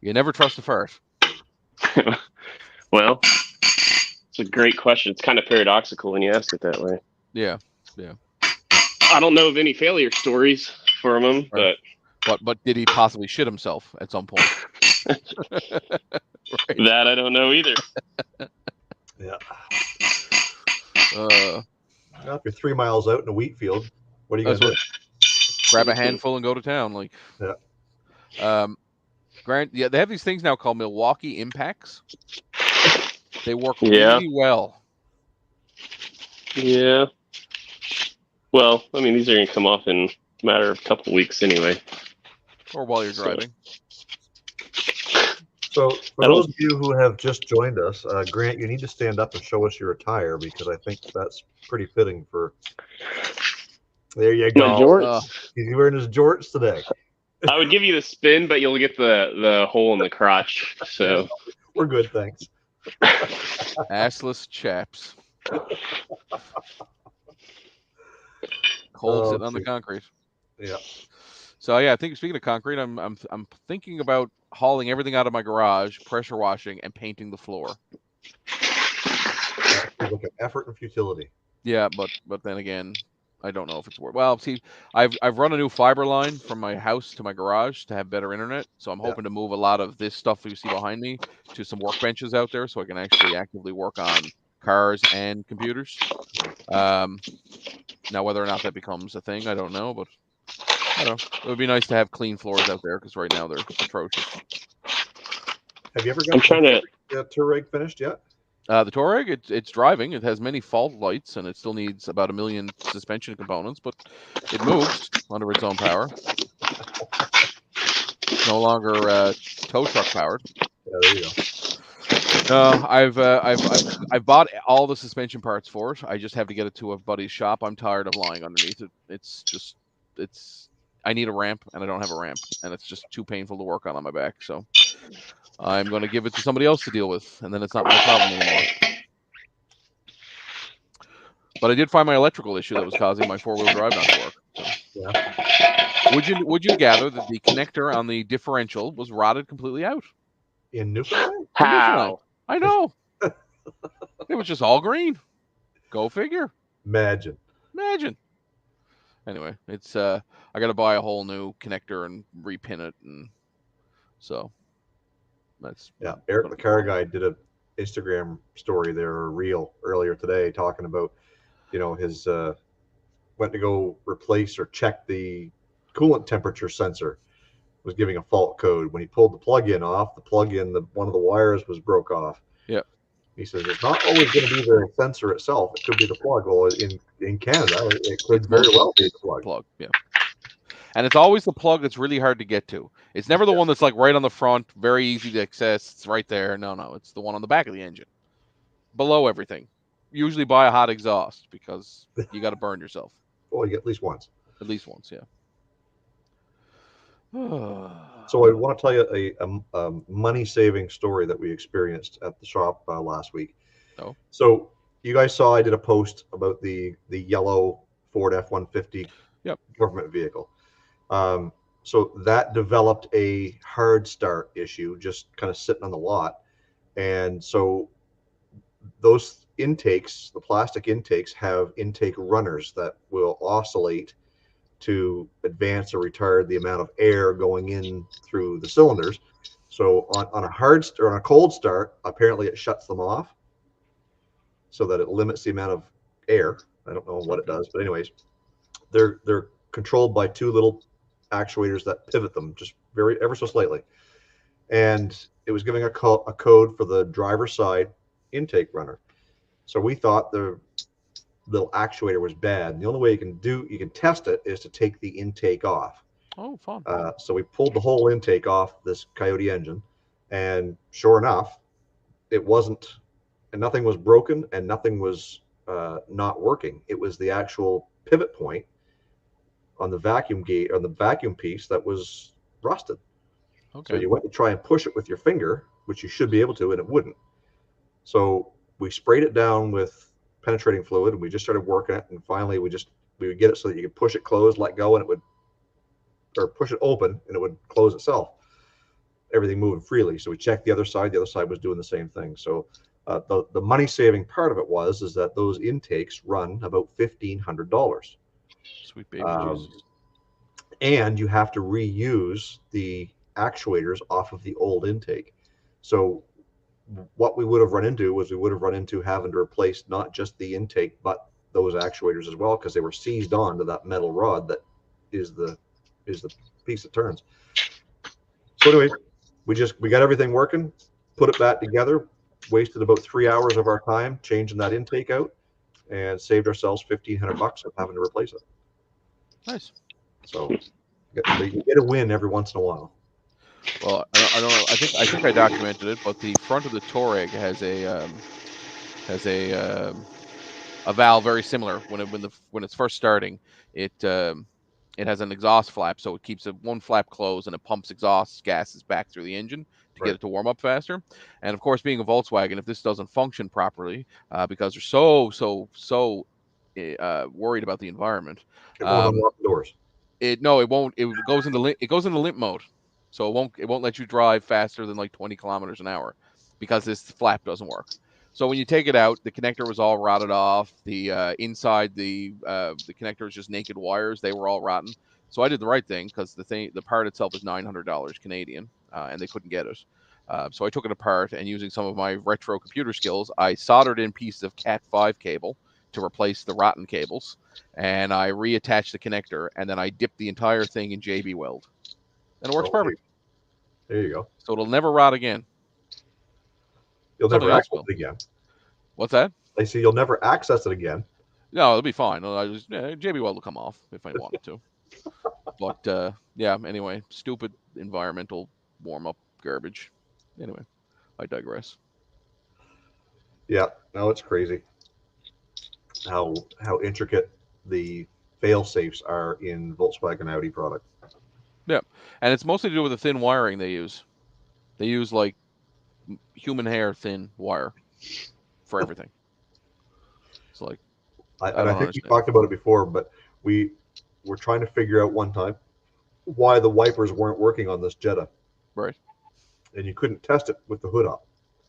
you never trust the first. Well, it's a great question. It's kind of paradoxical when you ask it that way. Yeah. I don't know of any failure stories from him, right. but did he possibly shit himself at some point? Right. That I don't know either. Yeah. If you're 3 miles out in a wheat field, what are you going to do? Grab a handful and go to town, like. Yeah. Grant, they have these things now called Milwaukee Impacts. They work really well. Yeah. Well, I mean, these are going to come off in a matter of a couple of weeks anyway. Or while you're driving. So, for those of you who have just joined us, Grant, you need to stand up and show us your attire because I think that's pretty fitting for. There you go. My jorts. He's wearing his jorts today. I would give you the spin, but you'll get the hole in the crotch. So we're good, thanks. Assless chaps. Cold sitting on the concrete. Yeah. So I think speaking of concrete, I'm thinking about hauling everything out of my garage, pressure washing, and painting the floor. Look at effort and futility. Yeah, but then again, I don't know if it's worth. Well, see, I've run a new fiber line from my house to my garage to have better internet, so I'm hoping to move a lot of this stuff you see behind me to some workbenches out there, so I can actually actively work on cars and computers. Now, whether or not that becomes a thing, I don't know, but I don't know. It would be nice to have clean floors out there because right now they're atrocious. Have you ever got the Touareg finished yet? The Touareg, it's driving. It has many fault lights, and it still needs about 1 million suspension components, but it moves under its own power. It's no longer tow truck powered. Yeah, there you go. I've bought all the suspension parts for it. I just have to get it to a buddy's shop. I'm tired of lying underneath it. I need a ramp, and I don't have a ramp, and it's just too painful to work on my back. So I'm going to give it to somebody else to deal with, and then it's not my problem anymore. But I did find my electrical issue that was causing my 4-wheel drive not to work. So. Yeah. Would you gather that the connector on the differential was rotted completely out? In Newfoundland? How? I know. It was just all green. Go figure. Imagine. Anyway, it's I got to buy a whole new connector and repin it, and so that's Eric the Car Guy did a Instagram story there, or reel earlier today, talking about his went to go replace or check the coolant temperature sensor, was giving a fault code. When he pulled the plug-in off, one of the wires was broke off. Yeah. He says it's not always going to be the sensor itself. It could be the plug. Well, in Canada, it could very well be the plug. Yeah. And it's always the plug that's really hard to get to. It's never the one that's like right on the front, very easy to access. It's right there. No, it's the one on the back of the engine, below everything. usually buy a hot exhaust because you got to burn yourself Well, you get at least once. at least once. Yeah. So I want to tell you a money-saving story that we experienced at the shop last week. Oh. So you guys saw I did a post about the yellow Ford F-150 Yep. government vehicle. So that developed a hard start issue, just kind of sitting on the lot. And so those intakes, the plastic intakes, have intake runners that will oscillate to advance or retard the amount of air going in through the cylinders. So on a hard or on a cold start, apparently it shuts them off so that it limits the amount of air. I don't know what it does, but anyways, they're controlled by two little actuators that pivot them just ever so slightly. And it was giving a code for the driver's side intake runner. So we thought the little actuator was bad. And the only way you can test it is to take the intake off. Oh, fun. So we pulled the whole intake off this Coyote engine, and sure enough, it wasn't, and nothing was broken, and nothing was not working. It was the actual pivot point on the vacuum gate, on the vacuum piece, that was rusted. Okay. So you went to try and push it with your finger, which you should be able to, and it wouldn't. So we sprayed it down with penetrating fluid, and we just started working it. And finally, we would get it so that you could push it closed, let go, and it would, or push it open, and it would close itself. Everything moving freely. So we checked the other side. The other side was doing the same thing. So the money saving part of it is that those intakes run about $1,500. Sweet baby Jesus. And you have to reuse the actuators off of the old intake. So what we would have run into was having to replace not just the intake, but those actuators as well, because they were seized on to that metal rod that is the piece that turns. So anyway, we got everything working, put it back together, wasted about 3 hours of our time changing that intake out, and saved ourselves $1,500 of having to replace it. Nice. So you get a win every once in a while. Well, I don't know. I think I documented it, but the front of the Touareg has a valve very similar. When it's first starting, it has an exhaust flap, so it keeps one flap closed and it pumps exhaust gases back through the engine to get it to warm up faster. And of course, being a Volkswagen, if this doesn't function properly, because they're so worried about the environment, it won't unlock the doors. It won't. It goes into limp mode, so it won't let you drive faster than like 20 kilometers an hour because this flap doesn't work. So when you take it out, the connector was all rotted off. The inside the connector is just naked wires. They were all rotten. So I did the right thing because the part itself is $900 Canadian, and they couldn't get it. So I took it apart, and using some of my retro computer skills, I soldered in pieces of Cat5 cable to replace the rotten cables, and I reattached the connector, and then I dipped the entire thing in JB Weld, and it works perfect. There you go. So it'll never rot again. You'll never access it again. What's that? I see. You'll never access it again. No, it'll be fine. JB Weld will come off if I wanted to. But yeah. Anyway, stupid environmental warm-up garbage. Anyway, I digress. Yeah. No, it's crazy how intricate the fail-safes are in Volkswagen Audi product. Yeah, and it's mostly to do with the thin wiring they use. They use like human hair thin wire for everything. It's like I think we talked about it before, but we were trying to figure out one time why the wipers weren't working on this Jetta. Right. And you couldn't test it with the hood up.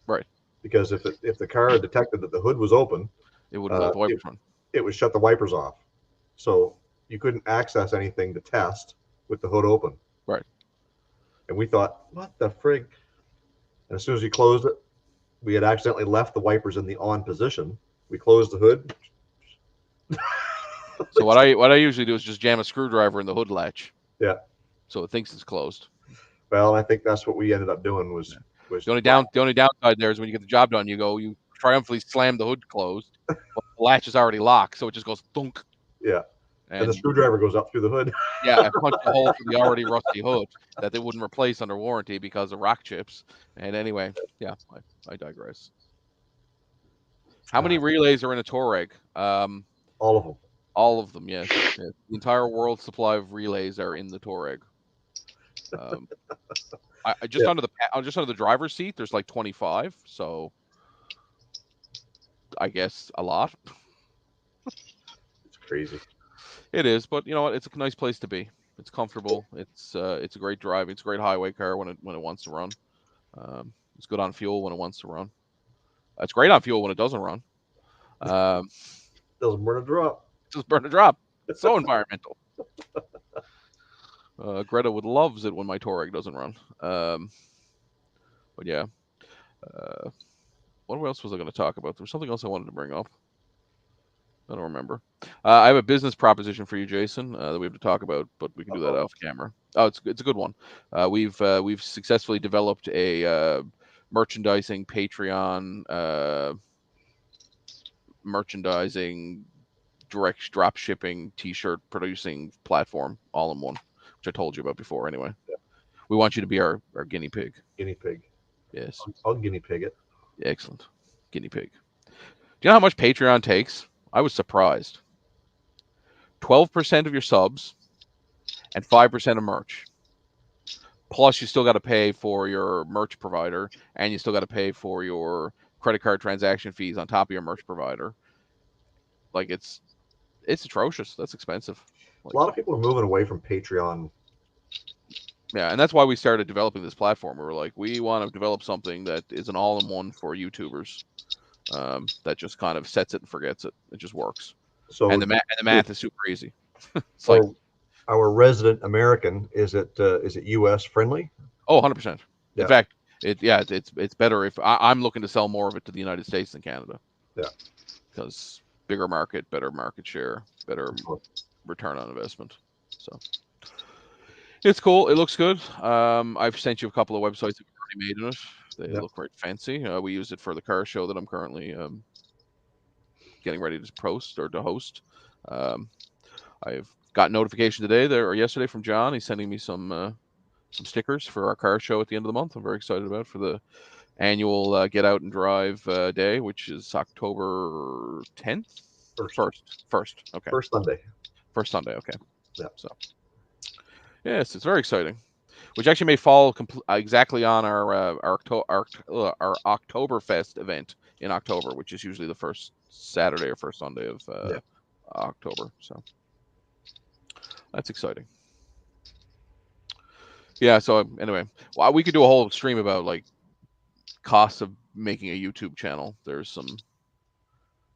Right. Because if the car detected that the hood was open, it wouldn't let the wipers run. It would shut the wipers off. So you couldn't access anything to test with the hood open. Right. And we thought, what the frig? And as soon as we closed it, we had accidentally left the wipers in the on position. We closed the hood. So what I usually do is just jam a screwdriver in the hood latch. Yeah. So it thinks it's closed. Well, I think that's what we ended up doing was the only downside there is when you get the job done, you triumphantly slam the hood closed, but the latch is already locked, so it just goes thunk. Yeah. And the screwdriver goes up through the hood. Yeah, I punched a hole through the already rusty hood that they wouldn't replace under warranty because of rock chips. And anyway, yeah, I digress. How many relays are in a Touareg? All of them. All of them, yes. Yes. The entire world supply of relays are in the Touareg. I just under the driver's seat, there's like 25, so I guess a lot. It's crazy. It is, but you know what? It's a nice place to be. It's comfortable. It's a great drive. It's a great highway car when it wants to run. It's good on fuel when it wants to run. It's great on fuel when it doesn't run. Doesn't burn a drop. Just burn a drop. It's so environmental. Greta would loves it when my Touareg doesn't run. But yeah. What else was I going to talk about? There was something else I wanted to bring up. I don't remember. I have a business proposition for you, Jason, that we have to talk about, but we can do that off camera. Oh, it's a good one. We've successfully developed a merchandising Patreon, merchandising, direct drop shipping, T-shirt producing platform, all in one, which I told you about before. Anyway, we want you to be our guinea pig. Guinea pig. Yes, I'll guinea pig it. Excellent, guinea pig. Do you know how much Patreon takes? I was surprised. 12% of your subs and 5% of merch. Plus, you still got to pay for your merch provider, and you still got to pay for your credit card transaction fees on top of your merch provider. Like it's atrocious. That's expensive. Like, a lot of people are moving away from Patreon. Yeah, and that's why we started developing this platform. We were like, we want to develop something that is an all-in-one for YouTubers. That just kind of sets it and forgets it. It just works. So and the math is super easy. It's like like our resident American, is it US friendly? Oh, 100%. Yeah. In fact, it's better if I'm looking to sell more of it to the United States than Canada. Yeah. Because bigger market, better market share, better return on investment. So it's cool. It looks good. I've sent you a couple of websites that we've already made in it. They look quite fancy. We use it for the car show that I'm currently getting ready to post or to host. I've got notification today or yesterday from John. He's sending me some stickers for our car show at the end of the month. I'm very excited about for the annual Get Out and Drive Day, which is October 10th. First. Okay. First Sunday. First Sunday. Okay. Yeah. So yes, it's very exciting. Which actually may fall exactly on our Oktoberfest event in October, which is usually the first Saturday or first Sunday of October. So that's exciting. Yeah. So anyway, well, we could do a whole stream about like costs of making a YouTube channel. There's some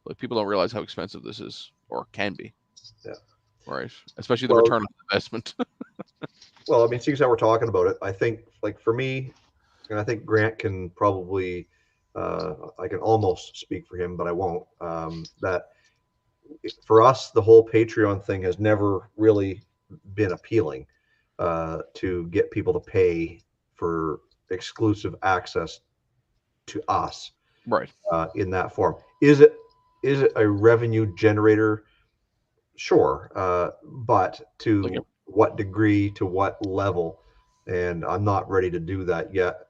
like people don't realize how expensive this is or can be. Yeah. Right. Especially the return on investment. Well, I mean, seeing how we're talking about it, I think like for me, and I think Grant can probably, I can almost speak for him, but I won't. That for us, the whole Patreon thing has never really been appealing to get people to pay for exclusive access to us, right? In that form. Is it a revenue generator? Sure, but to what degree, to what level? And I'm not ready to do that yet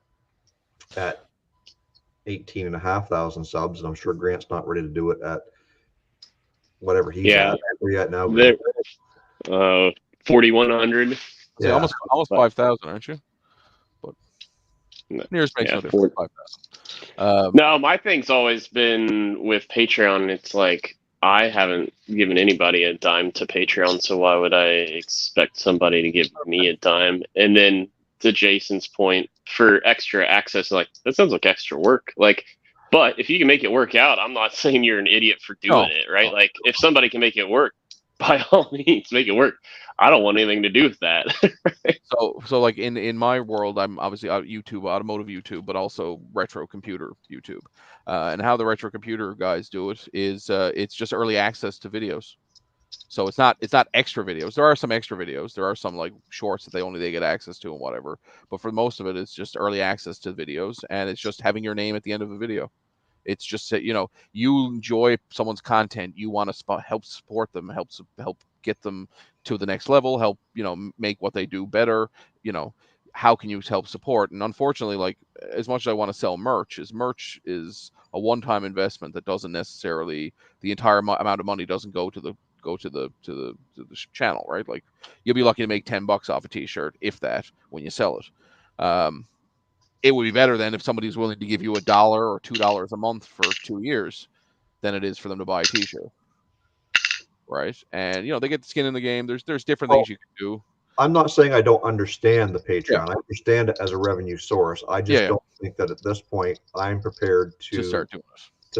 at 18,500 subs, and I'm sure Grant's not ready to do it at whatever he's at. Where you at now, Grant? 4,100. Yeah, almost 5,000, aren't you? But nearest makes no difference. 5,000. No, my thing's always been with Patreon. It's like I haven't given anybody a dime to Patreon, so why would I expect somebody to give me a dime? And then to Jason's point, for extra access, like that sounds like extra work. Like, but if you can make it work out, I'm not saying you're an idiot for doing it, right? Like, if somebody can make it work, by all means, make it work. I don't want anything to do with that. So like in my world, I'm obviously YouTube, automotive YouTube, but also retro computer YouTube. And how the retro computer guys do it is it's just early access to videos. So it's not extra videos. There are some extra videos. There are some like shorts that they get access to and whatever. But for most of it, it's just early access to videos, and it's just having your name at the end of a video. It's just that, you enjoy someone's content. You want to help support them, help get them to the next level, help, make what they do better. How can you help support? And unfortunately, like as much as I want to sell merch is a one-time investment that doesn't necessarily, the entire amount of money doesn't go to the channel, right? Like you'll be lucky to make $10 off a t-shirt, if that, when you sell it. It would be better than if somebody's willing to give you $1 or $2 a month for 2 years than it is for them to buy a t-shirt, right? And they get the skin in the game. There's different things you can do. I'm not saying I don't understand the Patreon. Yeah. I understand it as a revenue source. I just don't think that at this point I'm prepared to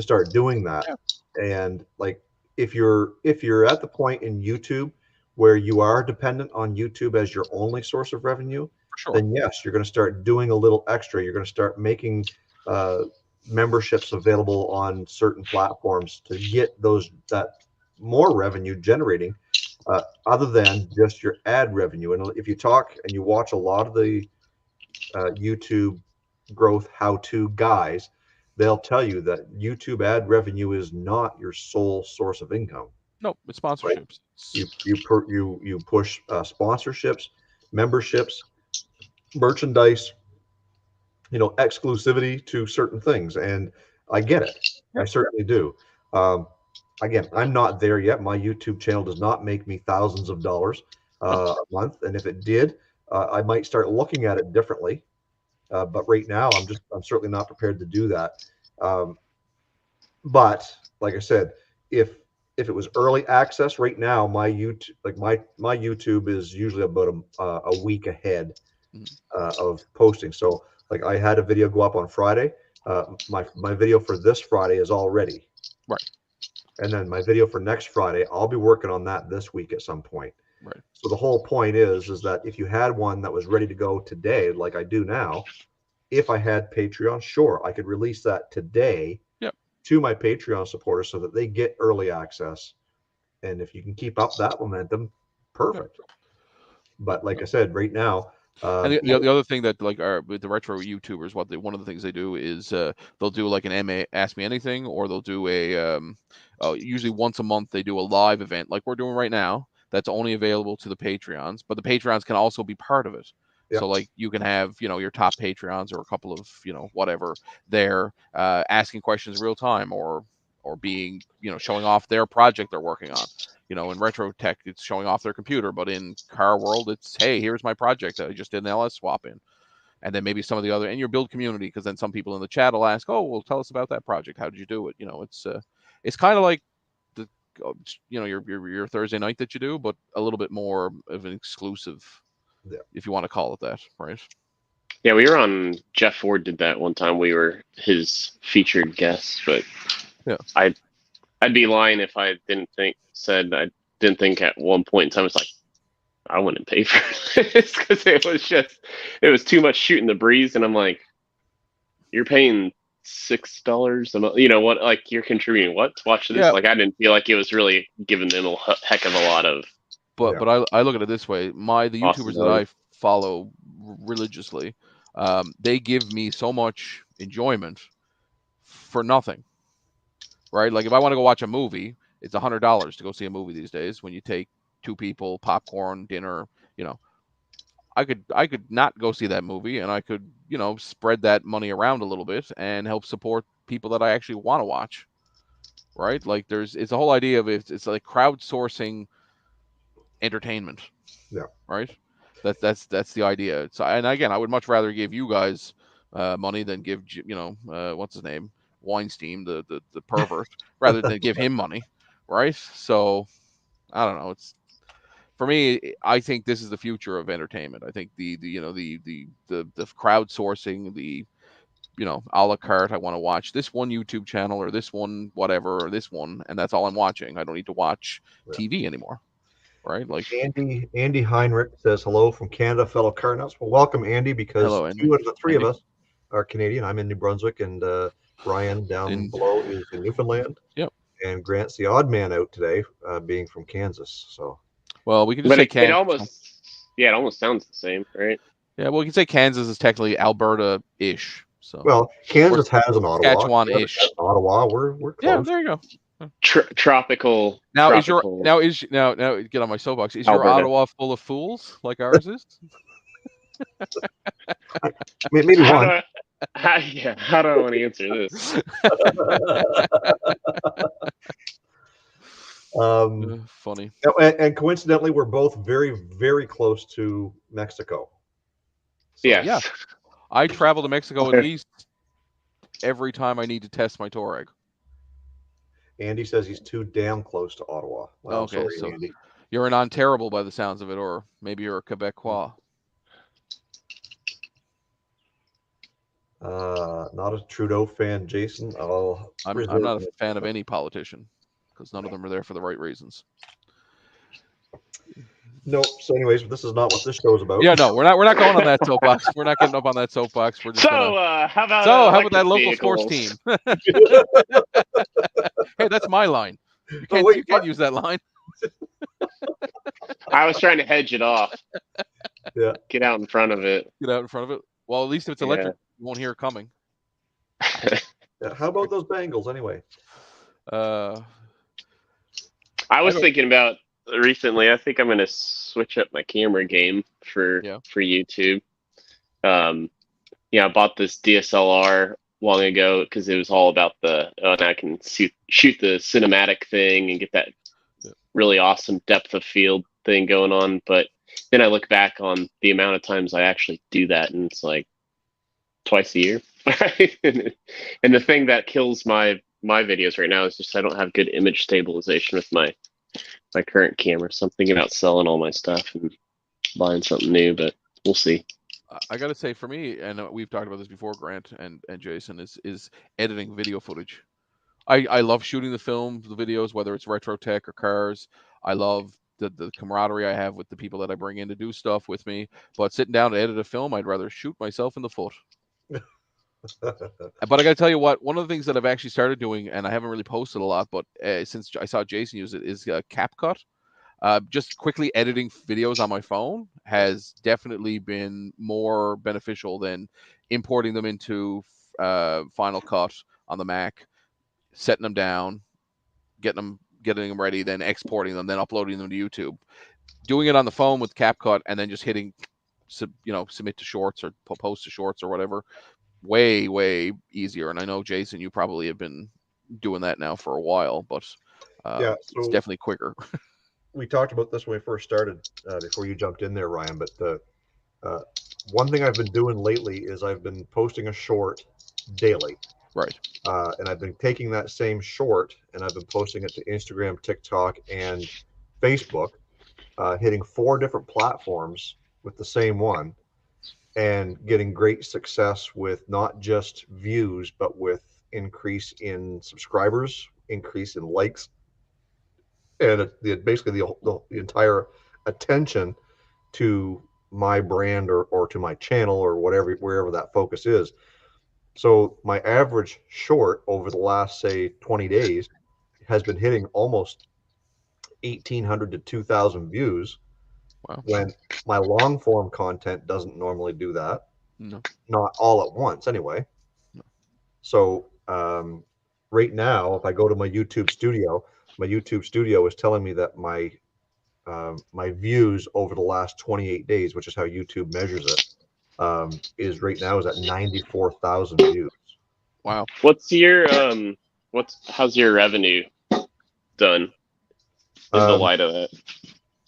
start doing that. Yeah. And like, if you're at the point in YouTube where you are dependent on YouTube as your only source of revenue, then yes, you're going to start doing a little extra. You're going to start making memberships available on certain platforms to get that more revenue generating, other than just your ad revenue. And if you talk and you watch a lot of the YouTube growth how-to guys, they'll tell you that YouTube ad revenue is not your sole source of income. No, it's sponsorships. Right? You push sponsorships, memberships, merchandise, exclusivity to certain things, and I get it. I certainly do. Again, I'm not there yet. My YouTube channel does not make me thousands of dollars a month, and if it did, I might start looking at it differently. But right now, I'm certainly not prepared to do that. But like I said, if it was early access right now, my YouTube, my YouTube is usually about a week ahead of posting. So like, I had a video go up on Friday. My video for this Friday is all ready. Right. And then my video for next Friday, I'll be working on that this week at some point. Right. So the whole point is that if you had one that was ready to go today, like I do now, if I had Patreon, sure, I could release that today to my Patreon supporters so that they get early access. And if you can keep up that momentum, perfect. But like I said, right now, and the other thing that with the retro YouTubers, one of the things they do is they'll do like an Ask Me Anything, or they'll do a usually once a month they do a live event like we're doing right now. That's only available to the Patreons, but the Patreons can also be part of it. Yep. So like you can have your top Patreons or a couple of whatever there asking questions real time, or being showing off their project they're working on. In retro tech, it's showing off their computer, but in car world, it's, hey, here's my project that I just did an LS swap in. And then maybe some of the other, and your build community, because then some people in the chat will ask, oh, well, tell us about that project. How did you do it? It's kind of like the, your Thursday night that you do, but a little bit more of an exclusive, if you want to call it that, right? Yeah, we were on, Jeff Ford did that one time. We were his featured guest, but I'd be lying if I didn't think at one point in time, it's like, I wouldn't pay for this, because it was too much shooting the breeze. And I'm like, you're paying $6 a month, what, like, you're contributing what to watch this? Yeah. Like, I didn't feel like it was really giving them a heck of a lot of. But I look at it this way. The YouTubers that I follow religiously, they give me so much enjoyment for nothing. Right? Like, if I want to go watch a movie, it's $100 to go see a movie these days. When you take 2 people, popcorn, dinner, I could not go see that movie, and I could, spread that money around a little bit and help support people that I actually want to watch. Right? Like, it's a whole idea of it's like crowdsourcing entertainment. Yeah. Right? That's the idea. And again, I would much rather give you guys money than give what's his name? Weinstein, the pervert, rather than give him money, right? So I don't know. It's, for me, I think this is the future of entertainment. I think the crowdsourcing, the a la carte. I want to watch this one YouTube channel or this one whatever or this one, and that's all I'm watching. I don't need to watch TV anymore, right? Like Andy Heinrich says hello from Canada, fellow car nuts. Well, welcome, Andy, because hello, 2 out of the 3 of us are Canadian. I'm in New Brunswick, and Brian down below is in Newfoundland. Yep. And Grant's the odd man out today, being from Kansas. So, well, we can just say Kansas. It almost sounds the same, right? Yeah, well, we can say Kansas is technically Alberta-ish. So, well, Kansas has an Ottawa. Saskatchewan-ish. Ottawa, we're close. Yeah, there you go. Tropical. Now get on my soapbox. Is Alberta. Your Ottawa full of fools like ours is? Maybe one. Yeah, how do I want to answer this? Funny. And coincidentally, we're both very, very close to Mexico. So, Yes. Yeah. I travel to Mexico at least every time I need to test my Touareg. Andy says he's too damn close to Ottawa. Well, Okay, sorry, so Andy. you're an Ontario by the sounds of it, or maybe you're a Quebecois. Not a Trudeau fan, Jason. I'm not a fan of any politician because none of them are there for the right reasons. Nope. So, anyways, this is not what this show is about. Yeah, no, we're not going on that soapbox. We're not getting up on that soapbox. We're just how about that local sports team? Hey, that's my line. You can't use that line. I was trying to hedge it off. Yeah. Get out in front of it. Get out in front of it. Well, at least if it's electric, you won't hear it coming. Yeah, how about those Bengals anyway? I was thinking about recently. I think I'm going to switch up my camera game for YouTube. I bought this DSLR long ago because it was all about and I can shoot the cinematic thing and get that really awesome depth of field thing going on. But then I look back on the amount of times I actually do that, and it's like twice a year. And the thing that kills my videos right now is just I don't have good image stabilization with my current camera. So I'm thinking about selling all my stuff and buying something new, but we'll see. I got to say, for me, and we've talked about this before, Grant and Jason, is editing video footage. I love shooting the videos, whether it's retro tech or cars. I love the camaraderie I have with the people that I bring in to do stuff with me. But sitting down to edit a film, I'd rather shoot myself in the foot. But I got to tell you what, one of the things that I've actually started doing, and I haven't really posted a lot, but since I saw Jason use it, is CapCut. Just quickly editing videos on my phone has definitely been more beneficial than importing them into Final Cut on the Mac, setting them down, getting them ready, then exporting them, then uploading them to YouTube. Doing it on the phone with CapCut and then just hitting, submit to Shorts or post to Shorts or whatever, way, way easier. And I know, Jason, you probably have been doing that now for a while, but it's definitely quicker. We talked about this when we first started, before you jumped in there, Ryan, but the one thing I've been doing lately is I've been posting a short daily. Right. And I've been taking that same short and I've been posting it to Instagram, TikTok, and Facebook, hitting 4 different platforms with the same one and getting great success with not just views, but with increase in subscribers, increase in likes, and basically the entire attention to my brand or to my channel or wherever that focus is. So my average short over the last, say, 20 days has been hitting almost 1,800 to 2,000 views. Wow. When my long form content doesn't normally do that. No. Not all at once anyway. No. So right now, if I go to my YouTube studio is telling me that my views over the last 28 days, which is how YouTube measures it, is at 94,000 views. Wow. What's your how's your revenue done in the light of that?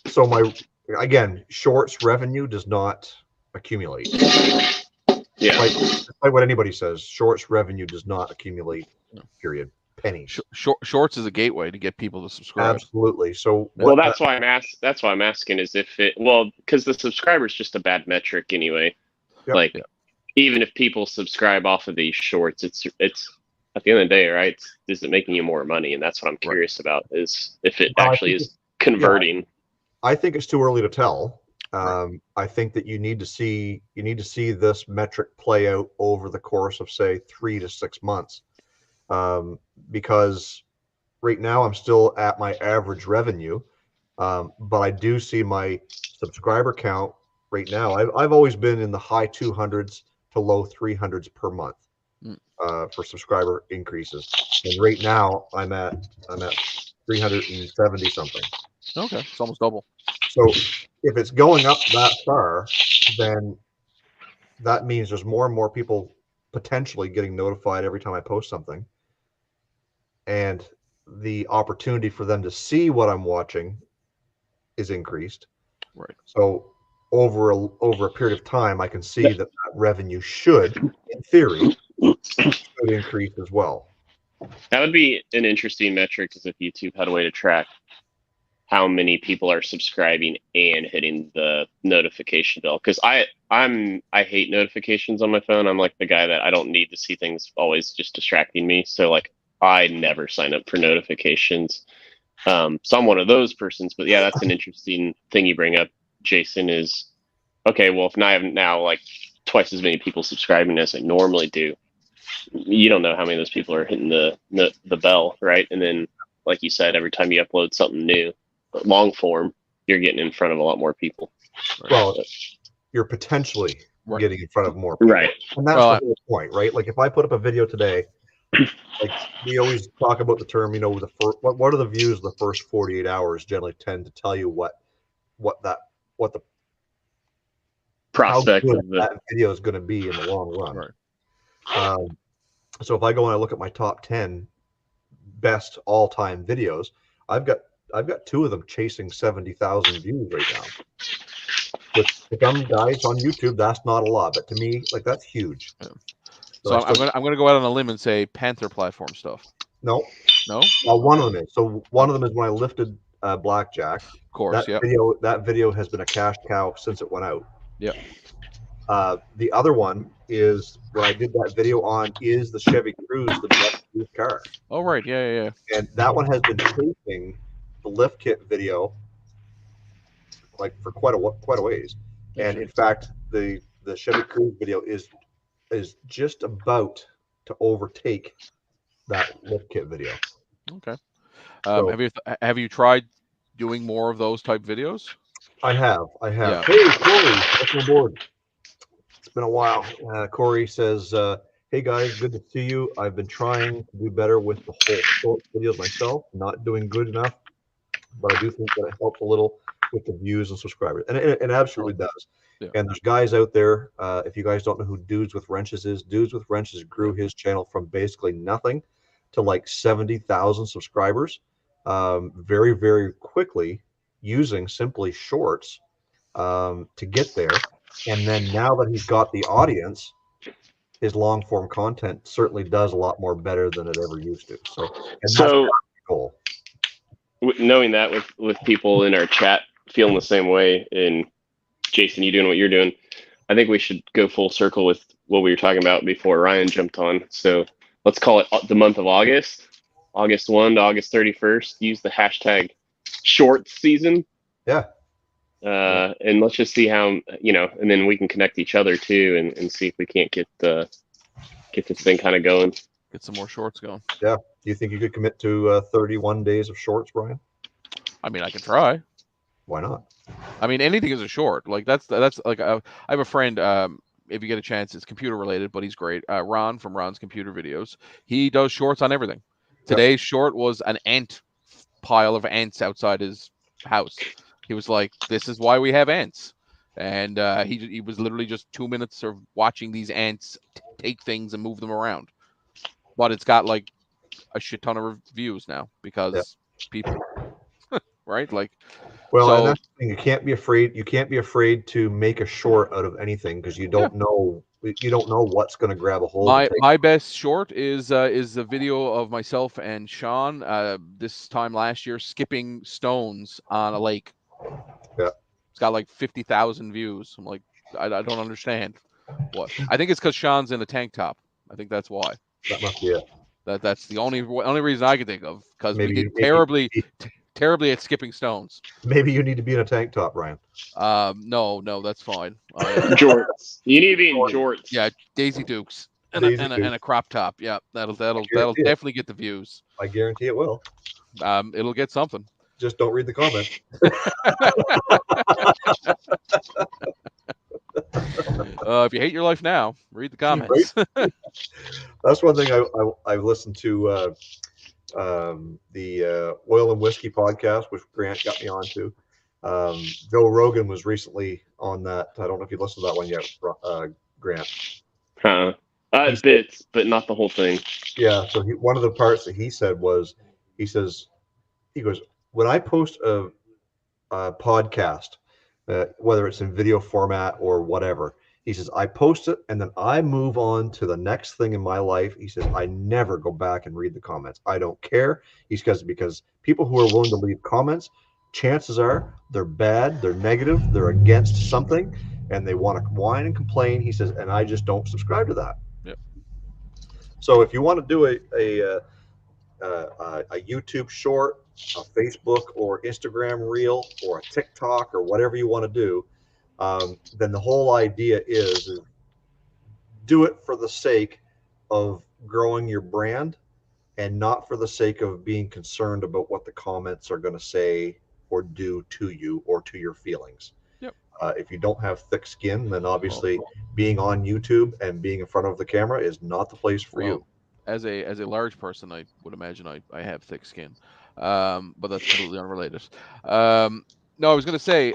So shorts revenue does not accumulate. Yeah. Like what anybody says, shorts revenue does not accumulate. Period. Pennies. Shorts is a gateway to get people to subscribe. Absolutely. So that's why I'm asking is because the subscriber is just a bad metric anyway. Yep. Even if people subscribe off of these shorts, it's at the end of the day, right? Is it making you more money? And that's what I'm curious about, is if it actually is converting. Yeah, I think it's too early to tell. I think that you need to see this metric play out over the course of, say, 3 to 6 months. Because right now I'm still at my average revenue, but I do see my subscriber count right now. I've always been in the high 200s to low 300s per month for subscriber increases, and right now I'm at 370 something. Okay, it's almost double. So if it's going up that far, then that means there's more and more people potentially getting notified every time I post something, and the opportunity for them to see what I'm watching is increased. Right. So over a period of time, I can see that revenue should, in theory, should increase as well. That would be an interesting metric, as if YouTube had a way to track how many people are subscribing and hitting the notification bell. Because I hate notifications on my phone. I'm like the guy that I don't need to see things always just distracting me. So like I never sign up for notifications. So I'm one of those persons. But yeah, that's an interesting thing you bring up, Jason. Is okay. Well, if I have now like twice as many people subscribing as I normally do, you don't know how many of those people are hitting the bell, right? And then, like you said, every time you upload something new, long form, you're getting in front of a lot more people. Well, you're potentially Right. getting in front of more people. Right. And that's the whole point, right? Like if I put up a video today, like we always talk about the term, the first, what are the views of the first 48 hours generally tend to tell you what the Prospect how good of the that video is going to be in the long run. Right. So if I go and I look at my top 10 best all-time videos, I've got 2 of them chasing 70,000 views right now. Which to some guys on YouTube, that's not a lot, but to me, like that's huge. Yeah. So I'm gonna go out on a limb and say Panther platform stuff. No. Well, one of them is. So one of them is when I lifted Blackjack. Of course, That video has been a cash cow since it went out. Yeah. The other one is when I did that video on is the Chevy Cruze the best used car. Oh right, yeah. And that one has been chasing the lift kit video like for quite a ways. And in fact, the Chevy Cruze video is just about to overtake that lift kit video. Okay. Have you tried doing more of those type videos? I have. Yeah. Hey, Corey, welcome aboard. It's been a while. Corey says, hey guys, good to see you. I've been trying to do better with the whole short videos myself, not doing good enough, but I do think that it helps a little with the views and subscribers. And it absolutely does. Yeah. And there's guys out there, if you guys don't know who Dudes with Wrenches is, Dudes with Wrenches grew his channel from basically nothing to like 70,000 subscribers very, very quickly using simply shorts to get there. And then now that he's got the audience, his long form content certainly does a lot more better than it ever used to. So that's the goal. Knowing that with people in our chat feeling the same way, and Jason, you doing what you're doing, I think we should go full circle with what we were talking about before Ryan jumped on. So let's call it the month of August 1 to August 31st. Use the hashtag short season. Yeah. And let's just see how, and then we can connect each other too and see if we can't get this thing kind of going. Get some more shorts going. Yeah. Do you think you could commit to 31 days of shorts, Brian? I mean, I can try. Why not? I mean, anything is a short. Like that's like I have a friend. If you get a chance, it's computer related, but he's great. Ron from Ron's Computer Videos. He does shorts on everything. Today's short was an ant pile of ants outside his house. He was like, "This is why we have ants," and he was literally just 2 minutes of watching these ants take things and move them around. But it's got like a shit ton of views now because people, right? Like, well, and that's the thing. You can't be afraid. You can't be afraid to make a short out of anything because you don't know. You don't know what's going to grab a hold. My best short is a video of myself and Sean this time last year skipping stones on a lake. Yeah, it's got like 50,000 views. I'm like, I don't understand what. I think it's because Sean's in a tank top. I think that's why. That must be it. That's the only reason I can think of because we did terribly at skipping stones. Maybe you need to be in a tank top, Ryan. No, that's fine. Jorts. You need to be in jorts. Yeah, Daisy Dukes and a crop top. Yeah, that'll definitely get the views. I guarantee it will. It'll get something. Just don't read the comments. If you hate your life now, read the comments. Right? That's one thing I've listened to the Oil and Whiskey podcast, which Grant got me onto. Joe Rogan was recently on that. I don't know if you listened to that one yet, Grant. Bits, but not the whole thing. Yeah. So one of the parts that he said was, he goes, when I post a podcast, whether it's in video format or whatever, he says, I post it and then I move on to the next thing in my life. He says, I never go back and read the comments. I don't care. He says, because people who are willing to leave comments, chances are they're bad, they're negative, they're against something, and they want to whine and complain. He says, and I just don't subscribe to that. Yep. So if you want to do a YouTube short, a Facebook or Instagram reel, or a TikTok, or whatever you want to do, then the whole idea is do it for the sake of growing your brand and not for the sake of being concerned about what the comments are going to say or do to you or to your feelings. Yep. If you don't have thick skin, then obviously being on YouTube and being in front of the camera is not the place for you. As a large person, I would imagine I have thick skin, but that's completely unrelated. No, I was going to say,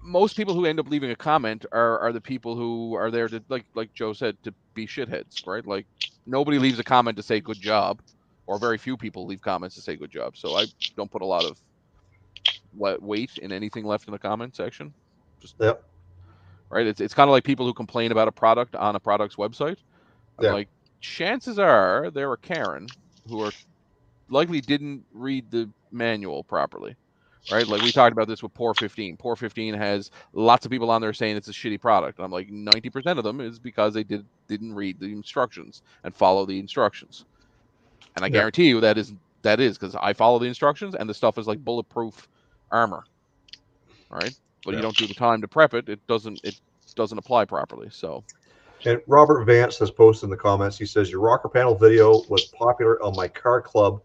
most people who end up leaving a comment are the people who are there to, like Joe said, to be shitheads, right? Like, nobody leaves a comment to say good job, or very few people leave comments to say good job. So I don't put a lot of weight in anything left in the comment section. Just Yep. Right. It's kind of like people who complain about a product on a product's website. I'm like, chances are there are Karen who are likely didn't read the manual properly, right? Like we talked about this with Pour 15. Pour 15 has lots of people on there saying it's a shitty product. And I'm like, 90% of them is because they didn't read the instructions and follow the instructions. And I guarantee you that is because I follow the instructions and the stuff is like bulletproof armor, right? But you don't do the time to prep it. It doesn't apply properly. So. And Robert Vance has posted in the comments, he says, your rocker panel video was popular on my car club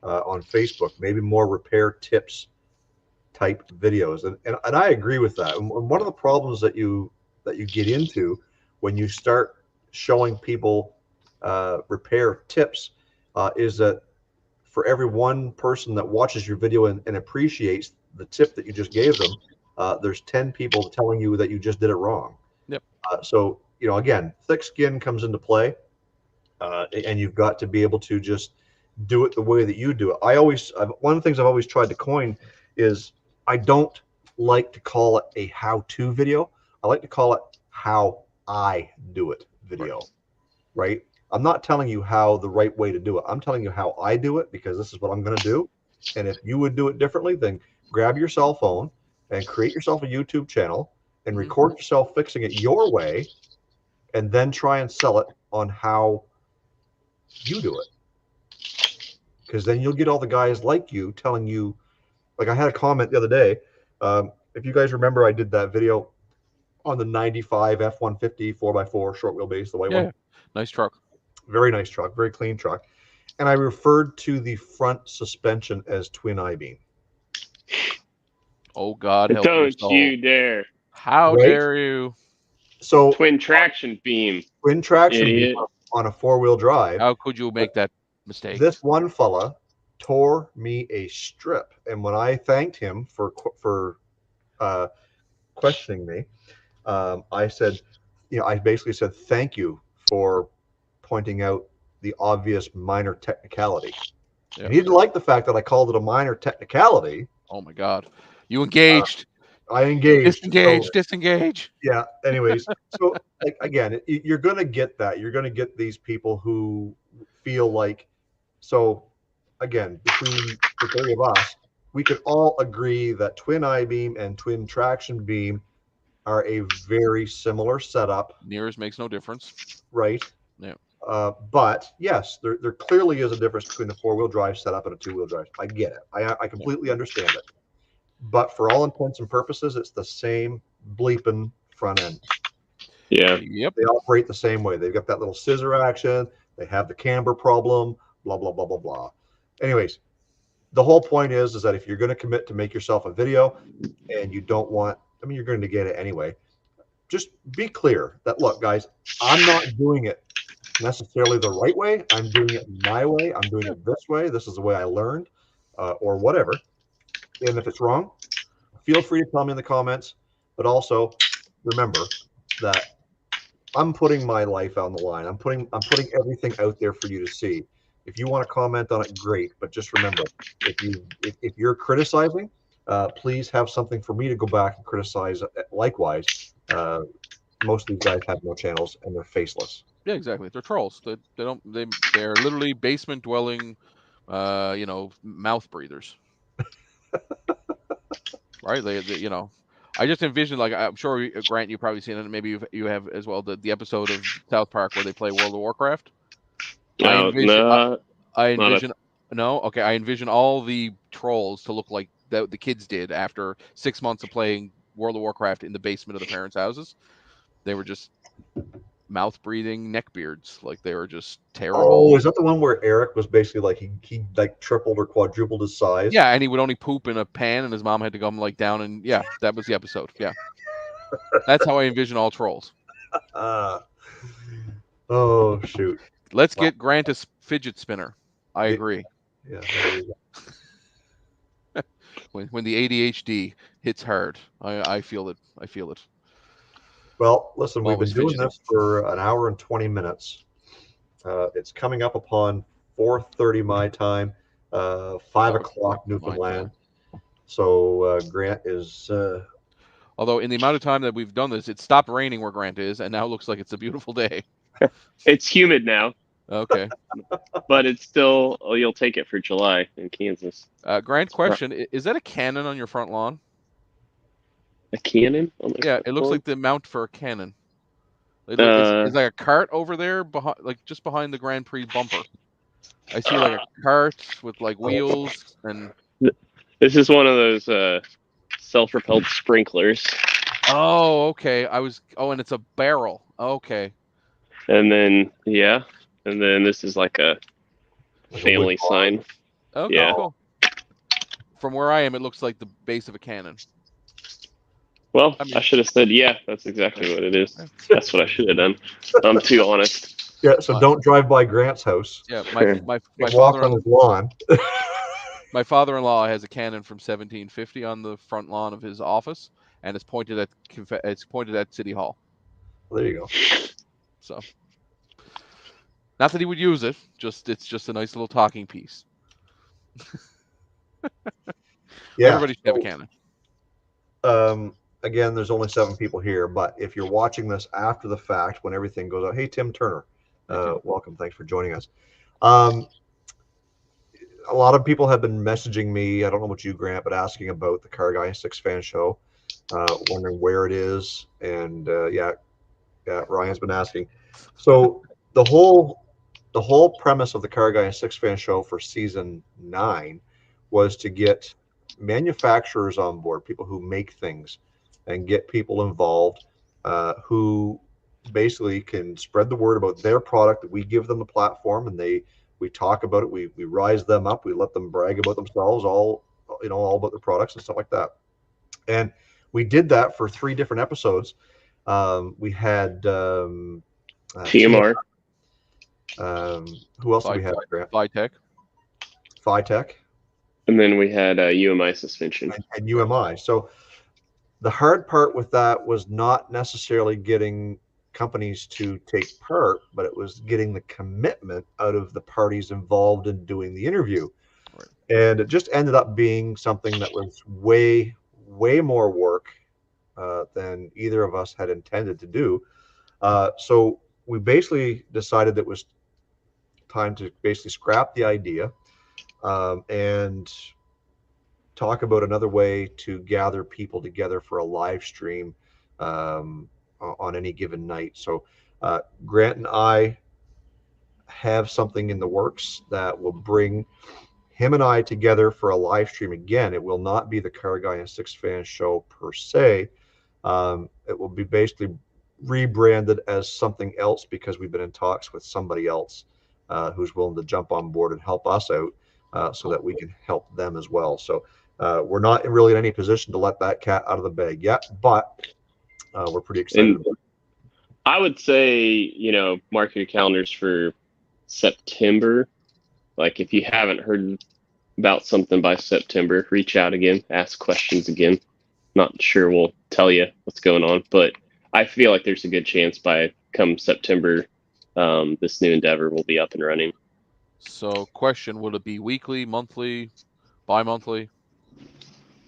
on Facebook, maybe more repair tips type videos. And I agree with that. And one of the problems that you get into when you start showing people repair tips is that for every one person that watches your video and appreciates the tip that you just gave them, there's 10 people telling you that you just did it wrong. Yep. So, again, thick skin comes into play, and you've got to be able to just do it the way that you do it. One of the things I've always tried to coin is I don't like to call it a how-to video. I like to call it how I do it video, right? I'm not telling you how the right way to do it. I'm telling you how I do it because this is what I'm going to do. And if you would do it differently, then grab your cell phone and create yourself a YouTube channel and record yourself fixing it your way, and then try and sell it on how you do it. Because then you'll get all the guys like you telling you, like I had a comment the other day. If you guys remember, I did that video on the 95 F-150 4x4 short wheelbase, the white one. Nice truck. Very nice truck, very clean truck. And I referred to the front suspension as twin I-beam. Oh, God help Don't you dare. How dare you? So twin traction beam. Twin traction beam on a four-wheel drive. How could you make that mistake? This one fella tore me a strip, and when I thanked him for questioning me, I said, I basically said thank you for pointing out the obvious minor technicality. Yep. And he didn't like the fact that I called it a minor technicality. Oh my God, you engaged. I engaged. Disengage. Yeah. Anyways, so again, you're going to get that. You're going to get these people who feel like. So again, between the three of us, we could all agree that twin I-beam and twin traction beam are a very similar setup. Nearest makes no difference. Right. Yeah. But yes, there clearly is a difference between a four-wheel drive setup and a two-wheel drive. I get it. I completely understand it. But for all intents and purposes, it's the same bleeping front end. Yeah. Yep. They operate the same way. They've got that little scissor action. They have the camber problem, blah, blah, blah, blah, blah. Anyways, the whole point is that if you're going to commit to make yourself a video and you don't want, you're going to get it anyway. Just be clear that, look, guys, I'm not doing it necessarily the right way. I'm doing it my way. I'm doing it this way. This is the way I learned, or whatever. And if it's wrong, feel free to tell me in the comments. But also remember that I'm putting my life on the line. I'm putting everything out there for you to see. If you want to comment on it, great. But just remember, if you're criticizing, please have something for me to go back and criticize. Likewise, most of these guys have no channels and they're faceless. Yeah, exactly. They're trolls. They're literally basement dwelling, mouth breathers. Right? I just envision, like, I'm sure, Grant, you've probably seen it. Maybe you have as well. The episode of South Park where they play World of Warcraft. No, I envision. No, okay. I envision all the trolls to look like the kids did after 6 months of playing World of Warcraft in the basement of the parents' houses. They were just mouth breathing neckbeards, like they were just terrible. Oh, is that the one where Eric was basically like he like tripled or quadrupled his size? Yeah, and he would only poop in a pan, and his mom had to come like down, and yeah, that was the episode. Yeah, that's how I envision all trolls. Oh shoot! Let's get Grant a fidget spinner. I agree. Yeah. When the ADHD hits hard, I feel it. I feel it. Well, listen, we've Always been doing fidgeting. this for an hour and 20 minutes. It's coming up upon 4:30 my time, 5 o'clock Newfoundland. So Grant is. Although in the amount of time that we've done this, it stopped raining where Grant is, and now it looks like it's a beautiful day. It's humid now, Okay. but it's still. Oh, you'll take it for July in Kansas. Grant, question: is that a cannon on your front lawn? A cannon? Yeah, it looks like the mount for a cannon. It's like a cart over there, just behind the Grand Prix bumper. I see like a cart with like wheels and. This is one of those self-propelled sprinklers. Oh, okay. and it's a barrel. Okay. And then this is like a family sign. Okay, yeah. Cool. From where I am, it looks like the base of a cannon. Well, I should have said, yeah, that's exactly what it is. That's what I should have done. I'm too honest. Yeah, so don't drive by Grant's house. Yeah, my walk on his lawn. My father-in-law has a cannon from 1750 on the front lawn of his office, and it's pointed at City Hall. Well, there you go. So, not that he would use it, it's just a nice little talking piece. Yeah, everybody should have a cannon. Again, there's only 7 people here, but if you're watching this after the fact, when everything goes out, hey, Tim Turner, welcome. Thanks for joining us. A lot of people have been messaging me. I don't know about you, Grant, but asking about the Carr Guy 6 Fan Show, wondering where it is. And yeah, Ryan's been asking. So the whole premise of the Carr Guy 6 Fan Show for season 9 was to get manufacturers on board, people who make things, and get people involved who basically can spread the word about their product. That we give them the platform, and we talk about it. We rise them up. We let them brag about themselves, all about their products and stuff like that. And we did that for 3 different episodes. We had TMR. Who else did we have? Phytech. And then we had UMI suspension. And UMI. So the hard part with that was not necessarily getting companies to take part, but it was getting the commitment out of the parties involved in doing the interview. Right. And it just ended up being something that was way more work than either of us had intended to do. So we basically decided that it was time to basically scrap the idea and talk about another way to gather people together for a live stream on any given night. So Grant and I have something in the works that will bring him and I together for a live stream again. It will not be the Carr Guy and 6 Fan Show per se. It will be basically rebranded as something else because we've been in talks with somebody else who's willing to jump on board and help us out so that we can help them as well. So we're not really in any position to let that cat out of the bag yet, but we're pretty excited. And I would say, mark your calendars for September. Like, if you haven't heard about something by September, reach out again, ask questions again. Not sure we'll tell you what's going on, but I feel like there's a good chance by come September, this new endeavor will be up and running. So, question: will it be weekly, monthly, bi-monthly,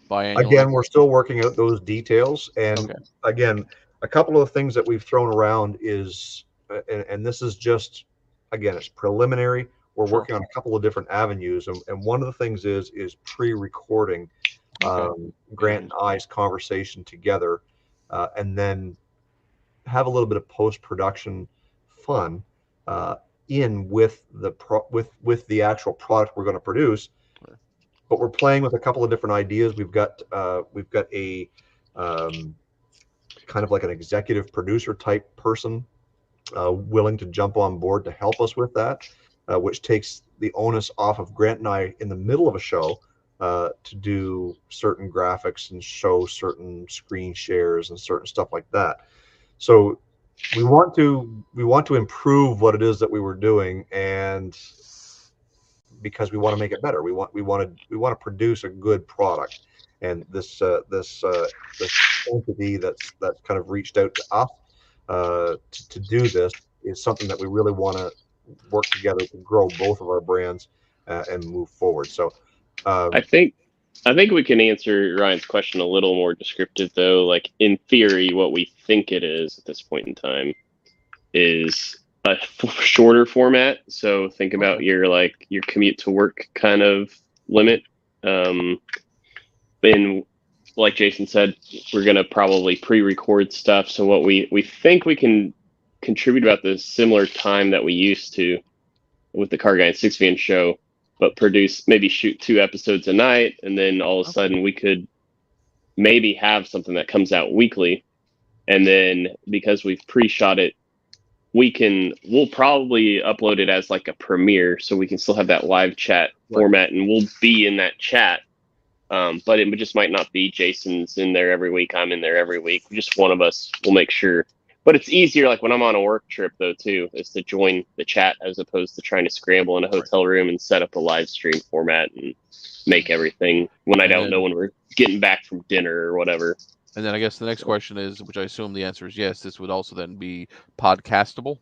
biannually? Again, we're still working out those details, and Okay. again, a couple of things that we've thrown around is, and this is just, again, it's preliminary. We're Sure. working on a couple of different avenues, and one of the things is pre-recording Okay. Grant and I's conversation together, and then have a little bit of post-production fun in with the with the actual product we're going to produce. Right. But we're playing with a couple of different ideas. We've got a kind of like an executive producer type person willing to jump on board to help us with that, which takes the onus off of Grant and I in the middle of a show to do certain graphics and show certain screen shares and certain stuff like that. So we want to improve what it is that we were doing, and because we want to make it better, we want to produce a good product. And this entity that's kind of reached out to us to do this is something that we really want to work together to grow both of our brands and move forward. So I think we can answer Ryan's question a little more descriptive, though. Like, in theory, what we think it is at this point in time is a shorter format. So think about your commute to work kind of limit. And like Jason said, we're going to probably pre-record stuff. So what we think we can contribute about the similar time that we used to with the Car Guy and Six Van show, but maybe shoot 2 episodes a night, and then all of a sudden we could maybe have something that comes out weekly. And then because we've pre-shot it, we'll probably upload it as like a premiere, so we can still have that live chat format, and we'll be in that chat. But it just might not be Jason's in there every week, I'm in there every week. Just one of us will make sure. But it's easier, like when I'm on a work trip, though, too, is to join the chat as opposed to trying to scramble in a hotel room and set up a live stream format and make everything when I don't know when we're getting back from dinner or whatever. And then I guess the next question is, which I assume the answer is yes, this would also then be podcastable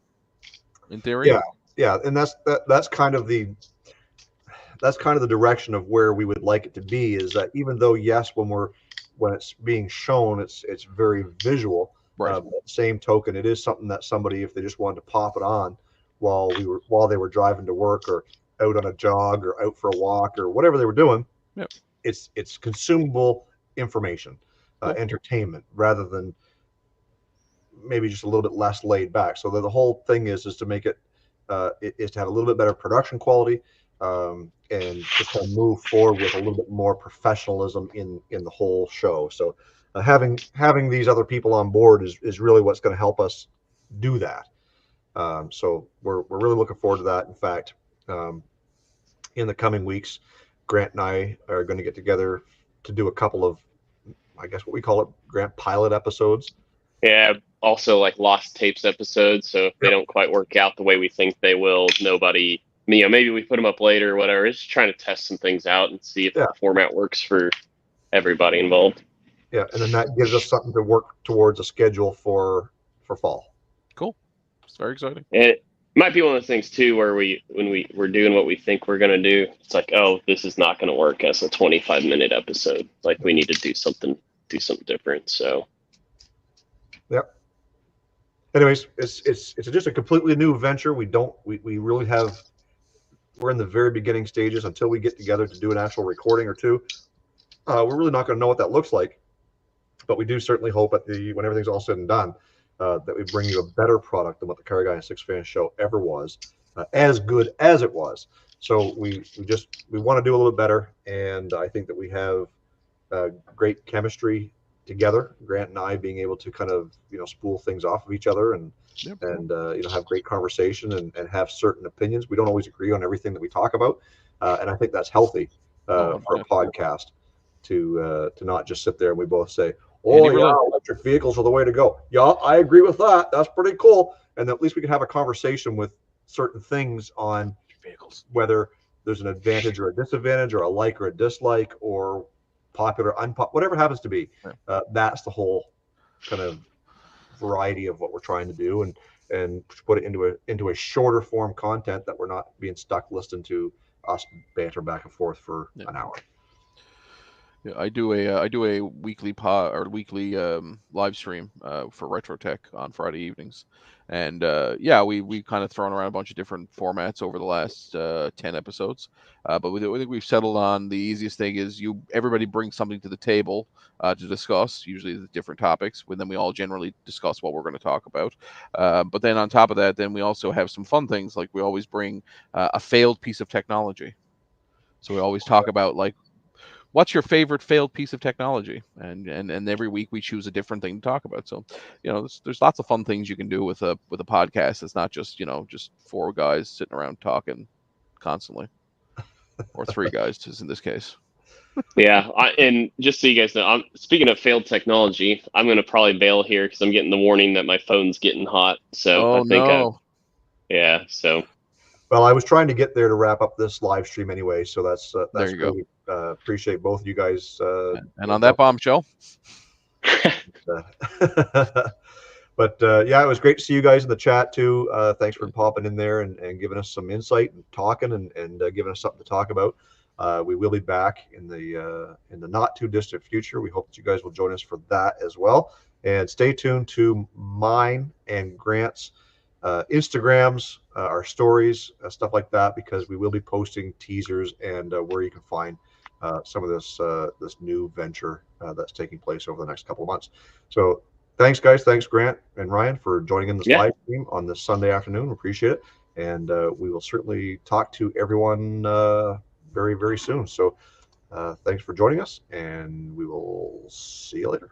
in theory. Yeah, and that's kind of the direction of where we would like it to be, is that even though, yes, when it's being shown, it's very visual. Right. Same token, it is something that somebody, if they just wanted to pop it on while they were driving to work or out on a jog or out for a walk or whatever they were doing, it's consumable information, entertainment, rather than maybe just a little bit less laid back. So the whole thing is to make it is to have a little bit better production quality, and to kind of move forward with a little bit more professionalism in the whole show. So having these other people on board is really what's going to help us do that. So we're really looking forward to that. In fact, in the coming weeks, Grant and I are going to get together to do a couple of, I guess what we call it, Grant pilot episodes. Yeah, also like lost tapes episodes. So if they don't quite work out the way we think they will, maybe we put them up later or whatever. It's just trying to test some things out and see if the format works for everybody involved. Yeah, and then that gives us something to work towards a schedule for fall. Cool. It's very exciting. And it might be one of those things too, where when we're doing what we think we're going to do, it's like, oh, this is not going to work as a 25-minute episode. Like, we need to do something different. So. Yep. Anyways, it's just a completely new venture. We really we're in the very beginning stages until we get together to do an actual recording or two. We're really not going to know what that looks like, but we do certainly hope when everything's all said and done, that we bring you a better product than what the Car Guy and Six Fan show ever was, as good as it was. So we want to do a little bit better, and I think that we have great chemistry together. Grant and I being able to kind of spool things off of each other and have great conversation and have certain opinions. We don't always agree on everything that we talk about, and I think that's healthy for a podcast to not just sit there and we both say, "Oh yeah, electric vehicles are the way to go." Yeah, I agree with that. That's pretty cool. And at least we can have a conversation with certain things on vehicles, whether there's an advantage or a disadvantage, or a like or a dislike, or popular, unpopular, whatever it happens to be. That's the whole kind of variety of what we're trying to do. And and put it into a shorter form content that we're not being stuck listening to us banter back and forth for an hour. Yeah, I do a weekly weekly live stream for Retro Tech on Friday evenings, and yeah, we kind of thrown around a bunch of different formats over the last 10 episodes, but I think we've settled on the easiest thing is everybody brings something to the table to discuss, usually the different topics, and then we all generally discuss what we're going to talk about. But then on top of that, then we also have some fun things, like we always bring a failed piece of technology. So we always talk about, like, what's your favorite failed piece of technology, and every week we choose a different thing to talk about. So there's lots of fun things you can do with a podcast. It's not just just four guys sitting around talking constantly, or three guys just in this case. Yeah, and just so you guys know, speaking of failed technology, I'm going to probably bail here because I'm getting the warning that my phone's getting hot. So Oh I think, no. Yeah. So. Well, I was trying to get there to wrap up this live stream anyway, so that's There you great. Appreciate both of you guys. And on that bombshell. But yeah, it was great to see you guys in the chat too. Thanks for popping in there and giving us some insight and talking and giving us something to talk about. We will be back in the not too distant future. We hope that you guys will join us for that as well. And stay tuned to mine and Grant's Instagrams, our stories, stuff like that, because we will be posting teasers and where you can find some of this new venture that's taking place over the next couple of months. So thanks, guys. Thanks, Grant and Ryan, for joining in this live stream on this Sunday afternoon. We appreciate it. And we will certainly talk to everyone very, very soon. So thanks for joining us, and we will see you later.